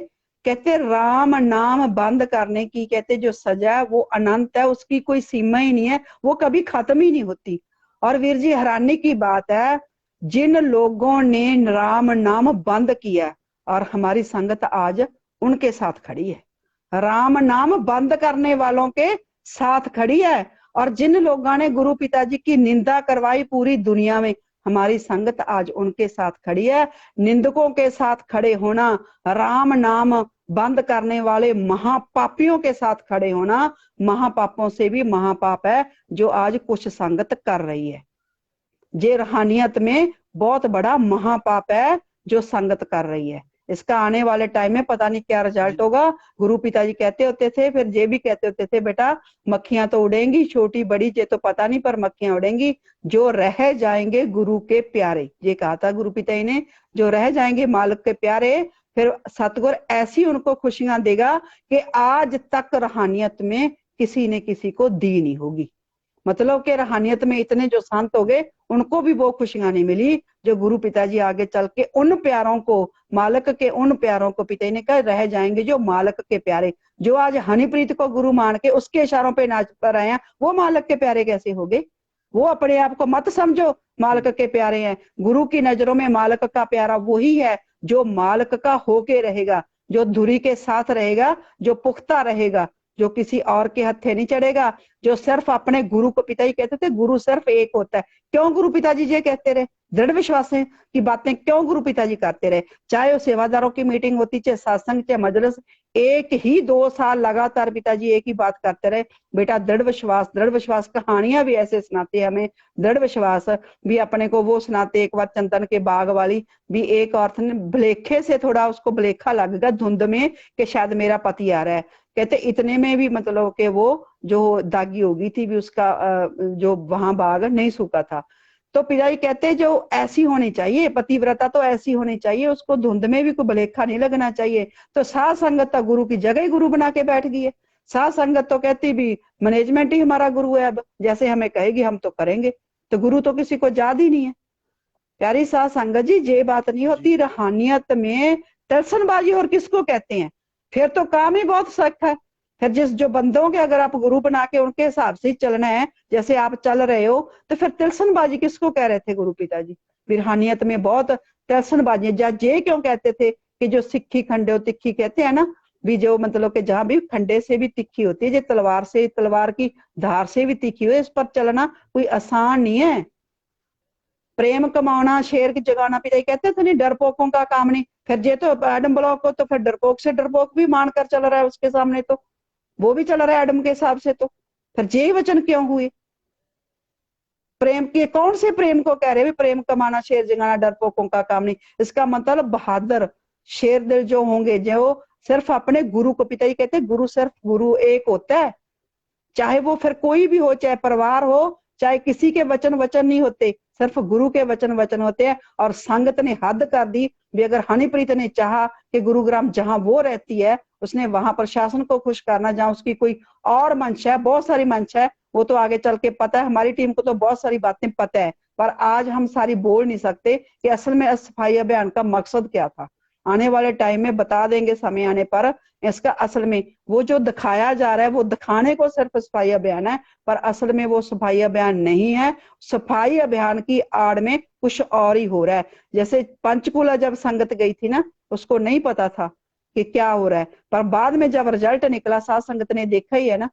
S2: कहते राम नाम बंद करने की कहते जो सजा है वो अनंत है, उसकी कोई सीमा ही नहीं है, वो कभी खत्म ही नहीं होती। और वीर जी हैरानी की बात है, जिन लोगों ने राम नाम बंद किया और हमारी संगत आज उनके साथ खड़ी है, राम नाम बंद करने वालों के साथ खड़ी है। और जिन लोगों ने गुरु पिताजी की निंदा करवाई पूरी दुनिया में, हमारी संगत आज उनके साथ खड़ी है। निंदकों के साथ खड़े होना, राम नाम बंद करने वाले महापापियों के साथ खड़े होना, महापापों से भी महापाप है जो आज कुछ संगत कर रही है। ये रूहानियत में बहुत बड़ा महापाप है जो संगत कर रही है। इसका आने वाले टाइम में पता नहीं क्या रिजल्ट
S1: जी
S2: होगा। गुरु पिताजी कहते होते थे, फिर ये भी कहते होते थे बेटा मक्खियां तो उड़ेंगी, छोटी बड़ी ये तो पता नहीं, पर मक्खियां उड़ेंगी, जो रह जाएंगे गुरु के प्यारे। ये कहा था गुरु पिताजी ने, जो रह जाएंगे मालिक के प्यारे, फिर सतगुर ऐसी उनको खुशियां देगा कि आज तक रूहानियत में किसी ने किसी को दी नहीं होगी। मतलब कि रूहानियत में इतने जो संत हो गए, उनको भी वो खुशियां नहीं मिली जो गुरु पिताजी आगे चल के उन प्यारों को, मालिक के उन प्यारों को, पिताजी ने कहा रह जाएंगे जो मालिक के प्यारे। जो आज हनीप्रीत को गुरु मान के उसके इशारों पे नाच पर रहे हैं, वो मालिक के प्यारे कैसे हो गए? वो अपने आप को मत समझो मालिक के प्यारे हैं। गुरु की नजरों में मालिक का प्यारा वही है जो मालिक का होके रहेगा, जो धुरी के साथ रहेगा, जो पुख्ता रहेगा, जो किसी और के हत्थे नहीं चढ़ेगा, जो सिर्फ अपने गुरु को, पिताजी कहते थे गुरु सिर्फ एक होता है। क्यों गुरु पिताजी ये कहते रहे? दृढ़ विश्वास की बातें क्यों गुरु पिताजी करते रहे? चाहे वो सेवादारों की मीटिंग होती, चाहे सत्संग, चाहे मजलिस, एक ही 2 साल लगातार पिताजी एक ही बात करते रहे, बेटा दृढ़ विश्वास, दृढ़ विश्वास। कहानियां भी ऐसे सुनाते हैं हमें, दृढ़ विश्वास भी अपने को वो सुनाते। एक बार चंदन के बाग वाली भी, एक औरत ने भलेखे से थोड़ा उसको भलेखा लग गया धुंध में कि शायद मेरा पति आ रहा है, कहते इतने में भी मतलब कि वो जो दागी हो गई थी भी, उसका जो वहां बाग नहीं सूखा था। तो पिताजी कहते जो ऐसी होनी चाहिए, पतिव्रता तो ऐसी होनी चाहिए, उसको धुंध में भी कोई भलेखा नहीं लगना चाहिए। तो साध संगत तो गुरु की जगह ही गुरु बना के बैठ गई है। साध संगत तो कहती भी मैनेजमेंट ही हमारा गुरु है, अब जैसे हमें कहेगी हम तो करेंगे, तो गुरु तो किसी को याद ही नहीं है। प्यारी साध संगत जी, ये बात नहीं होती। रूहानियत में दर्शनबाजी और किसको कहते हैं? फिर तो काम ही बहुत सख्त है। फिर जिस जो बंदों के अगर आप गुरु बना के उनके हिसाब से चलना है जैसे आप चल रहे हो, तो फिर तिलसनबाजी किसको कह रहे थे गुरु पिताजी? रूहानियत में बहुत तिलसनबाजी। ये क्यों कहते थे कि जो सिक्खी खंडे तिक्खी कहते हैं ना, भी जो मतलब कि जहां भी खंडे से भी तिक्खी होती है, जो तलवार से, तलवार की धार से भी तिक्खी हो, इस पर चलना कोई आसान नहीं है। प्रेम कमाना, शेर की जगाना, पिताजी कहते थे नहीं डरपोकों का काम नहीं। फिर ये तो एडम ब्लॉक हो, तो फिर डरपोक से डरपोक भी मानकर चल रहा है उसके सामने, तो वो भी चल रहा है एडम के हिसाब से। तो फिर यही वचन क्यों हुए? प्रेम के कौन से प्रेम को कह रहे हैं? प्रेम कमाना, शेर जगाना, डरपोकों का काम नहीं। इसका मतलब बहादुर शेर दिल जो होंगे, जो सिर्फ अपने गुरु को, पिताजी कहते हैं गुरु सिर्फ गुरु एक होता है, चाहे वो फिर कोई भी हो, चाहे परिवार हो, चाहे किसी के वचन वचन नहीं होते, सिर्फ गुरु के वचन वचन होते हैं। और संगत ने हद कर दी भी, अगर हनीप्रीत ने चाहा कि गुरुग्राम जहां वो रहती है उसने वहां प्रशासन को खुश करना, जहां उसकी कोई और मंशा है, बहुत सारी मंशा है, वो तो आगे चल के पता है, हमारी टीम को तो बहुत सारी बातें पता है, पर आज हम सारी बोल नहीं सकते कि असल में सफाई अभियान का मकसद क्या था। आने वाले टाइम में बता देंगे समय आने पर इसका असल में वो जो दिखाया जा रहा है वो दिखाने को सिर्फ सफाई अभियान है, पर असल में वो सफाई अभियान नहीं है। सफाई अभियान की आड़ में कुछ और ही हो रहा है। जैसे पंचकूला जब संगत गई थी ना, उसको नहीं पता था कि क्या हो रहा है, पर बाद में जब रिजल्ट निकला, साथ संगत ने देखा ही है ना,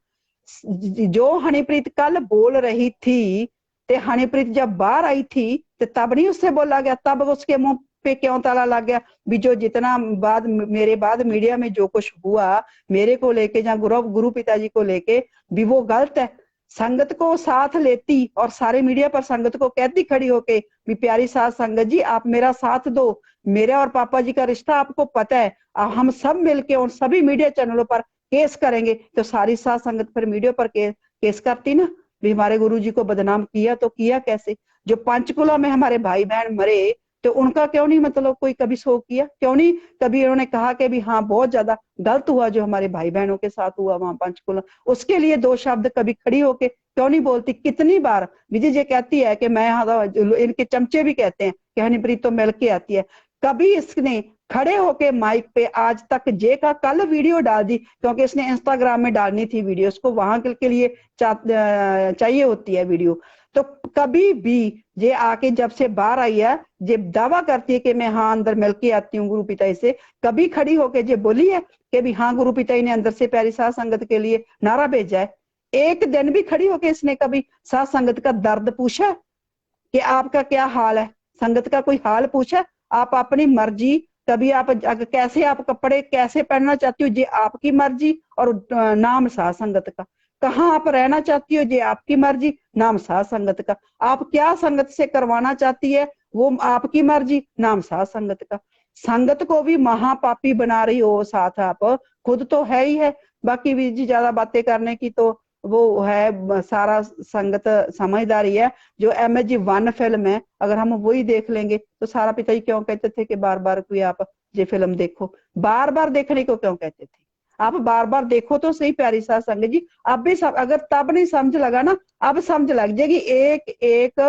S2: जो हनीप्रीत कल बोल रही थी, ते हनीप्रीत जब बाहर आई थी तो तब नहीं उससे बोला गया, तब उसके मुंह पे क्यों ताला लग गया? भी जो जितना बाद मेरे बाद मीडिया में जो कुछ हुआ मेरे को लेके या गुरु पिताजी को लेके भी, वो गलत है। संगत को साथ लेती और सारे मीडिया पर संगत को कहती खड़ी होके भी, प्यारी साथ संगत जी आप मेरा साथ दो, मेरे और पापा जी का रिश्ता आपको पता है, हम सब मिलके उन सभी मीडिया चैनलों पर केस करेंगे। तो सारी साथ संगत पर मीडिया पर केस करती ना, भी हमारे गुरु जी को बदनाम किया, तो किया कैसे? जो पंचकुला में हमारे भाई बहन मरे, तो उनका क्यों नहीं मतलब कोई कभी शो किया? क्यों नहीं कभी उन्होंने कहा कि भी हाँ बहुत ज्यादा गलत हुआ जो हमारे भाई बहनों के साथ हुआ वहां पंचकुला, उसके लिए 2 शब्द कभी खड़ी होके क्यों नहीं बोलती? कितनी बार विजय जी कहती है कि मैं यहाँ, इनके चमचे भी कहते हैं कि हनीप्रीत तो मिल के आती है, कभी इसने खड़े होके माइक पे आज तक जे का कल वीडियो डाल दी, क्योंकि इसने इंस्टाग्राम में डालनी थी वीडियो, उसको वहां के लिए चाहिए होती है वीडियो। तो कभी भी ये आके जब से बाहर आई है, ये दावा करती है कि मैं हाँ अंदर मिल के आती हूँ गुरु पिताजी से, कभी खड़ी होके ये बोली है कि भी हाँ गुरु पिताजी ने अंदर से प्यारी साध संगत के लिए नारा भेजा है? एक दिन भी खड़ी होके इसने कभी साध संगत का दर्द पूछा कि आपका क्या हाल है? संगत का कोई हाल पूछा? आप अपनी मर्जी, कभी आप कैसे आप कपड़े कैसे पहनना चाहती हो ये आपकी मर्जी, और नाम साध संगत का। कहाँ आप रहना चाहती हो ये आपकी मर्जी, नाम साध संगत का। आप क्या संगत से करवाना चाहती है वो आपकी मर्जी, नाम साध संगत का। संगत को भी महापापी बना रही हो साथ, आप खुद तो है ही है। बाकी भी जी ज्यादा बातें करने की तो वो है, सारा संगत समझदारी है। जो MH1 फिल्म है, अगर हम वही देख लेंगे तो सारा पिताजी क्यों कहते थे कि बार बार कोई आप ये फिल्म देखो, बार बार देखने को क्यों कहते थे? आप बार बार देखो तो सही प्यारी साध संगत जी। अब भी अगर तब नहीं समझ लगा ना, अब समझ लग जाएगी। एक एक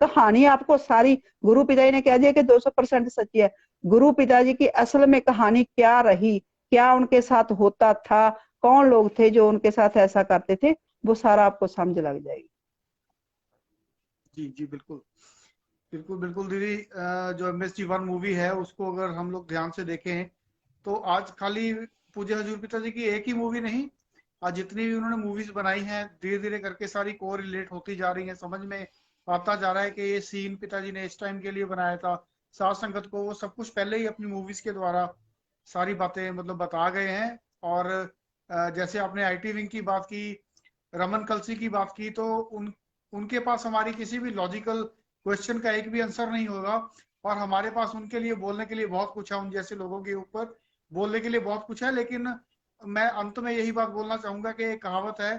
S2: कहानी आपको सारी, गुरु पिताजी ने कह दिया कि 200% सच्ची है। गुरु पिताजी की असल में कहानी क्या रही, क्या उनके साथ होता था, कौन लोग थे जो उनके साथ ऐसा करते थे, वो सारा आपको समझ लग जाएगी।
S1: जी जी बिल्कुल बिल्कुल बिल्कुल दीदी। जो MH1 मूवी है उसको अगर हम लोग ध्यान से देखें तो आज खाली पूज्य हजूर पिताजी की एक ही मूवी नहीं, आज जितनी भी उन्होंने मूवीज बनाई हैं धीरे धीरे करके सारी को रिलेट होती जा रही है, समझ में आता जा रहा है कि ये सीन पिताजी ने इस टाइम के लिए बनाया था। साथ संगत को वो सब कुछ पहले ही अपनी मूवीज के द्वारा सारी बातें मतलब बता गए हैं। और जैसे आपने आईटी विंग की बात की, रमन कलसी की बात की, तो उनके पास हमारी किसी भी लॉजिकल क्वेश्चन का एक भी आंसर नहीं होगा। और हमारे पास उनके लिए बोलने के लिए बहुत कुछ है, उन जैसे लोगों के ऊपर बोलने के लिए बहुत कुछ है। लेकिन मैं अंत में यही बात बोलना चाहूंगा कि एक कहावत है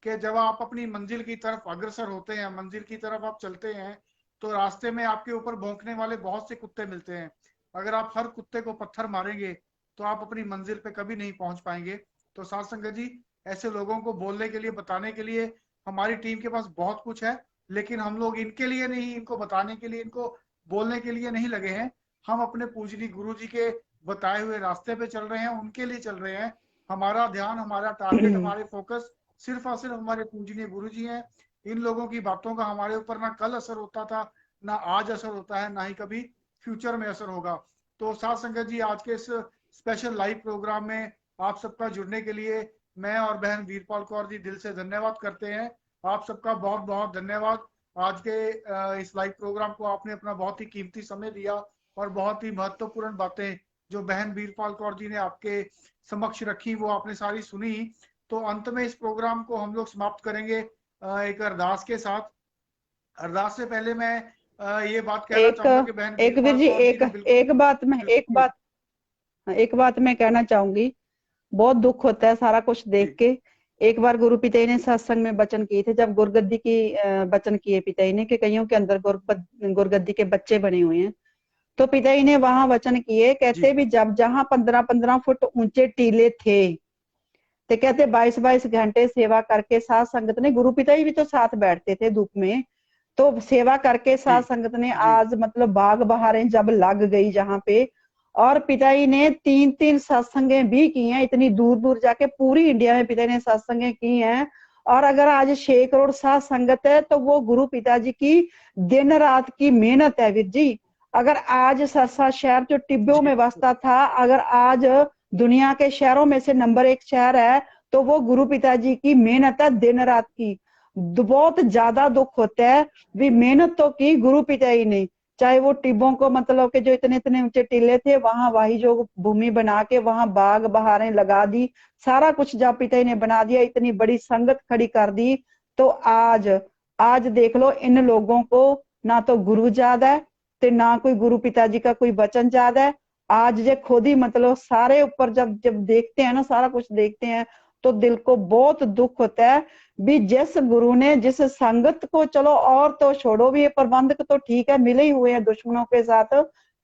S1: कि जब आप अपनी मंजिल की तरफ अग्रसर होते हैं, मंजिल की तरफ आप चलते हैं, तो रास्ते में आपके ऊपर भौंकने वाले बहुत से कुत्ते मिलते हैं। अगर आप हर कुत्ते को पत्थर मारेंगे तो आप अपनी मंजिल पे कभी नहीं पहुंच पाएंगे। तो साथ संगत जी, ऐसे लोगों को बोलने के लिए, बताने के लिए हमारी टीम के पास बहुत कुछ है। लेकिन हम लोग इनके लिए नहीं, इनको बताने के लिए, इनको बोलने के लिए नहीं लगे हैं। हम अपने पूजनी गुरु जी के बताए हुए रास्ते पे चल रहे हैं, उनके लिए चल रहे हैं। हमारा ध्यान, हमारा टारगेट, हमारे फोकस सिर्फ और सिर्फ हमारे पूजनीय गुरु जी हैं। इन लोगों की बातों का हमारे ऊपर ना कल असर होता था, ना आज असर होता है, ना ही कभी फ्यूचर में असर होगा। तो साथ संगत जी, आज के इस स्पेशल लाइव प्रोग्राम में आप सबका जुड़ने के लिए मैं और बहन वीरपाल कौर जी दिल से धन्यवाद करते हैं। आप सबका बहुत बहुत धन्यवाद। आज के इस लाइव प्रोग्राम को आपने अपना बहुत ही कीमती समय दिया और बहुत ही महत्वपूर्ण बातें जो बहन वीरपाल कौर जी ने आपके समक्ष रखी वो आपने सारी सुनी। तो अंत में इस प्रोग्राम को हम लोग समाप्त करेंगे एक अरदास के साथ। अरदास से पहले मैं ये बात कहना
S2: एक
S1: चाहूंगा कि बहन
S2: एक वीर
S1: वीरपाल
S2: जी,
S1: कौर जी
S2: एक
S1: ने बिल्कुल
S2: एक बात मैं एक
S1: जी
S2: बात एक बात मैं कहना चाहूंगी। बहुत दुख होता है सारा कुछ
S1: जी
S2: देख के। एक बार गुरु पिता जी ने सत्संग में वचन किए थे, जब गुरगद्दी की वचन किए पिता जी ने कि कईयों के अंदर गुरगद्दी के बच्चे बने हुए हैं। तो पिता जी ने वहां वचन किए,
S1: जी
S2: कहते भी जब जहां 15-15 फुट ऊंचे टीले थे, तो कहते 22-22 घंटे सेवा करके साथ संगत ने, गुरु पिता जी भी तो साथ बैठते थे धूप में, तो सेवा करके
S1: जी
S2: साथ संगत ने
S1: जी
S2: आज मतलब बाग बहारें जब लग गई जहां पे, और पिताजी ने 3-3 सत्संगे भी की हैं, इतनी दूर दूर जाके पूरी इंडिया में पिताजी ने सत्संगे की हैं। और अगर आज 6 करोड़ साथ संगत है तो वो गुरु पिताजी की दिन रात की मेहनत है वीर जी। अगर आज सरसा शहर जो टिब्बों
S1: जी
S2: में बसता था, अगर आज दुनिया के शहरों में से नंबर 1 शहर है, तो वो गुरु पिताजी की मेहनत है दिन रात की। बहुत ज्यादा दुख होता है भी, मेहनत तो की गुरु पिताजी ने, चाहे वो टिब्बों को मतलब के जो इतने इतने ऊंचे टीले थे वहां वाही जो भूमि बना के वहां बाग बहारें लगा दी, सारा कुछ जब पिताजी ने बना दिया, इतनी बड़ी संगत खड़ी कर दी। तो आज आज देख लो इन लोगों को ना तो गुरु याद है, ते ना कोई गुरु पिताजी का कोई वचन याद है। आज जे खुद ही मतलब सारे ऊपर जब जब देखते हैं ना, सारा कुछ देखते हैं, तो दिल को बहुत दुख होता है भी, जिस गुरु ने जिस संगत को, चलो और तो छोड़ो भी, ये प्रबंधक तो ठीक है मिले ही हुए हैं दुश्मनों के साथ,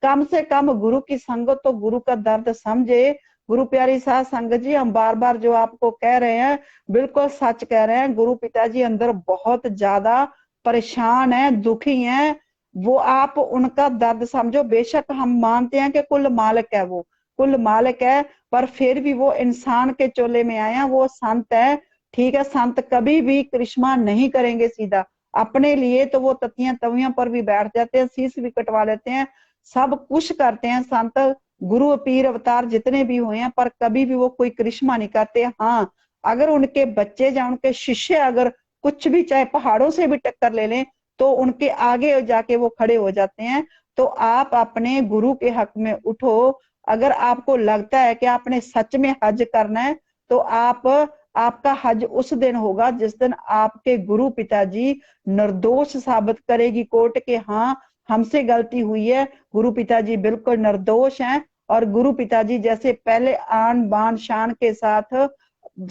S2: कम से कम गुरु की संगत तो गुरु का दर्द समझे। गुरु प्यारी साध संगत जी, हम बार बार जो आपको कह रहे हैं बिल्कुल सच कह रहे हैं। गुरु पिताजी अंदर बहुत ज्यादा परेशान है, दुखी हैं। वो आप उनका दर्द समझो। बेशक हम मानते हैं कि कुल मालिक है, वो कुल मालिक है, पर फिर भी वो इंसान के चोले में आए हैं, वो संत है। ठीक है, संत कभी भी करिश्मा नहीं करेंगे सीधा, अपने लिए तो वो ततियां तवियां पर भी बैठ जाते हैं, शीश भी कटवा लेते हैं, सब कुछ करते हैं संत, गुरु पीर अवतार जितने भी हुए हैं, पर कभी भी वो कोई करिश्मा नहीं करते। हाँ, अगर उनके बच्चे या उनके शिष्य अगर कुछ भी चाहे पहाड़ों से भी टक्कर ले लें तो उनके आगे जाके वो खड़े हो जाते हैं। तो आप अपने गुरु के हक में उठो। अगर आपको लगता है कि आपने सच में हज करना है, तो आपका हज उस दिन होगा जिस दिन आपके गुरु पिताजी निर्दोष साबित करेगी कोर्ट के, हाँ हमसे गलती हुई है, गुरु पिताजी बिल्कुल निर्दोष हैं। और गुरु पिताजी जैसे पहले आन बान शान के साथ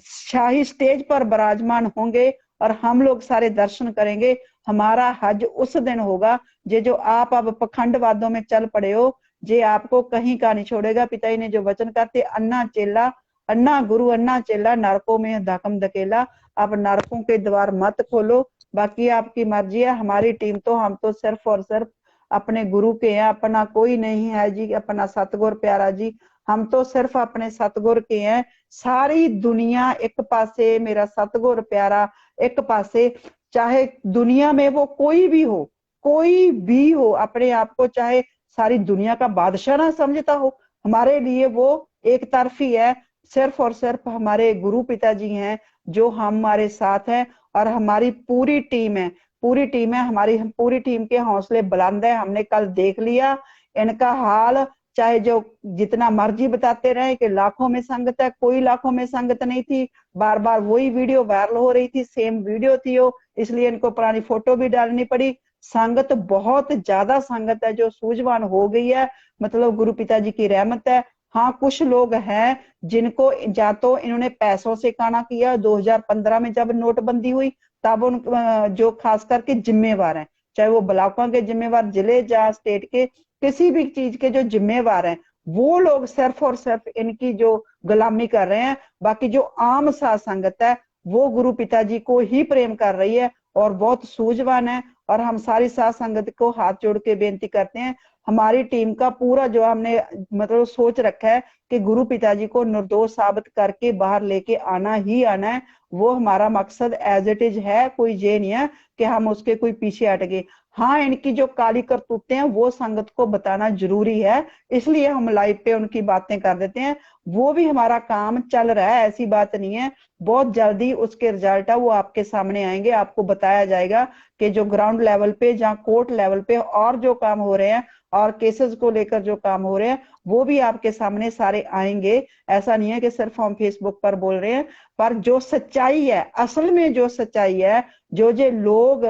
S2: शाही स्टेज पर विराजमान होंगे और हम लोग सारे दर्शन करेंगे। हमारा हज उस दिन होगा। जे जो आप अब पखंडवादों में चल पड़े हो, जे आपको कहीं का नहीं छोड़ेगा। पिताजी ने जो वचन करते, अन्ना चेला अन्ना गुरु अन्ना चेला, नरकों में धकम धकेला। अब नरकों के द्वार मत खोलो, बाकी आपकी मर्जी है। हमारी टीम तो, हम तो सिर्फ और सिर्फ अपने गुरु के हैं, अपना कोई नहीं है जी, अपना सतगुर प्यारा जी, हम तो सिर्फ अपने सतगुर के हैं। सारी दुनिया एक पासे, मेरा सतगुर प्यारा एक पासे। चाहे दुनिया में वो कोई भी हो, अपने आप को चाहे सारी दुनिया का बादशाह ना समझता हो, हमारे लिए वो एक तरफी है। सिर्फ और सिर्फ हमारे गुरु पिताजी हैं, जो हमारे साथ है और हमारी पूरी टीम है, पूरी टीम है हमारी, पूरी टीम के हौसले बुलंद है। हमने कल देख लिया इनका हाल, चाहे जो जितना मर्जी बताते रहे कि लाखों में संगत है, कोई लाखों में संगत नहीं थी। बार बार वही वीडियो वायरल हो रही थी, सेम वीडियो थी वो, इसलिए इनको पुरानी फोटो भी डालनी पड़ी। संगत बहुत ज्यादा संगत है जो सूझवान हो गई है, मतलब गुरु पिताजी की रहमत है। हाँ, कुछ लोग हैं जिनको या तो इन्होंने पैसों से काना किया, 2015 में जब नोटबंदी हुई तब उन जो खास करके जिम्मेवार हैं, चाहे वो ब्लॉकों के जिम्मेवार, जिले या स्टेट के, किसी भी चीज के जो जिम्मेवार हैं, वो लोग सिर्फ और सिर्फ इनकी जो गुलामी कर रहे हैं। बाकी जो आम साध संगत है वो गुरु पिताजी को ही प्रेम कर रही है और बहुत सूझवान है। और हम सारी साध संगत को हाथ जोड़ के बेनती करते हैं, हमारी टीम का पूरा जो हमने मतलब सोच रखा है कि गुरु पिताजी को निर्दोष साबित करके बाहर लेके आना ही आना है, वो हमारा मकसद एज इट इज है। कोई ये नहीं है कि हम उसके कोई पीछे हट गए। हाँ, इनकी जो काली करतूतें हैं वो संगत को बताना जरूरी है, इसलिए हम लाइव पे उनकी बातें कर देते हैं। वो भी हमारा काम चल रहा है, ऐसी बात नहीं है। बहुत जल्दी उसके रिजल्ट है वो आपके सामने आएंगे, आपको बताया जाएगा कि जो ग्राउंड लेवल पे, जहाँ कोर्ट लेवल पे और जो काम हो रहे हैं और केसेस को लेकर जो काम हो रहे हैं वो भी आपके सामने सारे आएंगे। ऐसा नहीं है कि सिर्फ हम फेसबुक पर बोल रहे हैं, पर जो सच्चाई है, असल में जो सच्चाई है, जो लोग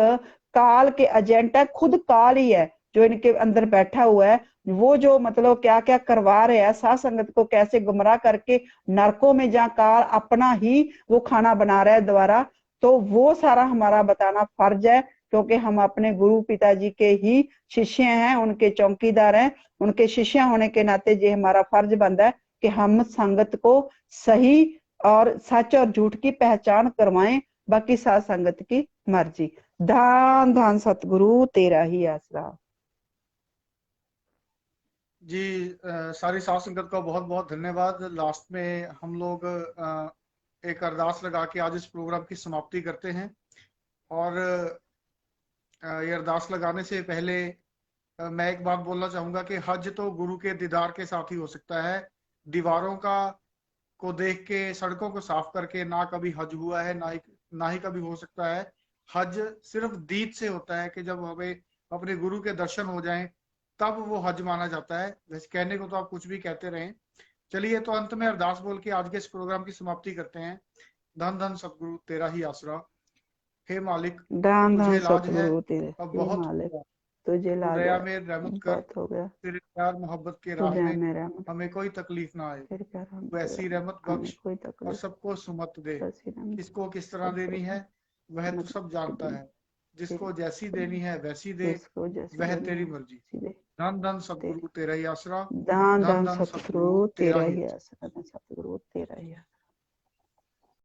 S2: काल के एजेंट है, खुद काल ही है जो इनके अंदर बैठा हुआ है, वो जो मतलब क्या क्या करवा रहे हैं, साध संगत को कैसे गुमराह करके नरकों में जहाँ काल अपना ही वो खाना बना रहा है दोबारा, तो वो सारा हमारा बताना फर्ज है, क्योंकि हम अपने गुरु पिताजी के ही शिष्य हैं, उनके चौकीदार हैं। उनके शिष्य होने के नाते ये हमारा फर्ज बनता है कि हम संगत को सही और सच और झूठ की पहचान करवाएं, बाकी साध संगत की मर्जी। धान धान सतगुरु तेरा ही आसरा।
S1: जी, सारी साध संगत का बहुत बहुत धन्यवाद। लास्ट में हम लोग एक अरदास लगा के आज इस प्रोग्राम की समाप्ति करते हैं। और ये अरदास लगाने से पहले मैं एक बात बोलना चाहूंगा कि हज तो गुरु के दीदार के साथ ही हो सकता है। दीवारों का को देख के, सड़कों को साफ करके ना कभी हज हुआ है, ना ही कभी हो सकता है। हज सिर्फ दीद से होता है कि जब हमें अपने गुरु के दर्शन हो जाएं तब वो हज माना जाता है। वैसे कहने को तो आप कुछ भी कहते रहें। चलिए, तो अंत में अरदास बोल के आज के इस प्रोग्राम की समाप्ति करते हैं। धन धन सतगुरु तेरा ही आसरा। हे मालिक,
S2: दान
S1: तुझे
S2: दान
S1: इलाज है,
S2: सतगुरु तेरे,
S1: अब
S2: हे
S1: बहुत
S2: मालिक
S1: हो गया।
S2: तुझे
S1: तू
S2: लाज
S1: दया
S2: है,
S1: में रहमत कर,
S2: बहुत हो गया।
S1: तेरे प्यार मोहब्बत के
S2: तू
S1: राह
S2: दया
S1: में
S2: में रहमत
S1: हमें कोई तकलीफ ना आए।
S2: तेरे प्यार हम
S1: तू
S2: तेरे
S1: ऐसी रहमत
S2: हमें
S1: बख्श
S2: कोई
S1: और
S2: तकलीफ,
S1: सबको सुमत दे।
S2: ऐसी रहमत
S1: किसको किस तरह
S2: सबको
S1: देनी है वह तू सब जानता
S2: दे,
S1: है। जिसको
S2: तेरे
S1: जैसी देनी है वैसी दे,
S2: जिसको जैसी
S1: वह
S2: देनी
S1: तेरी
S2: है
S1: मर्जी।
S2: सीधे
S1: धन धन
S2: तेरी।
S1: सतगुरु तेरा ही आसरा।
S2: दान
S1: धन
S2: दान
S1: धन
S2: सतगुरु
S1: सतगुरु
S2: तेरा
S1: तेरा ही
S2: ही
S1: आसरा।
S2: आसरा, सतगुरु तेरा ही आसरा।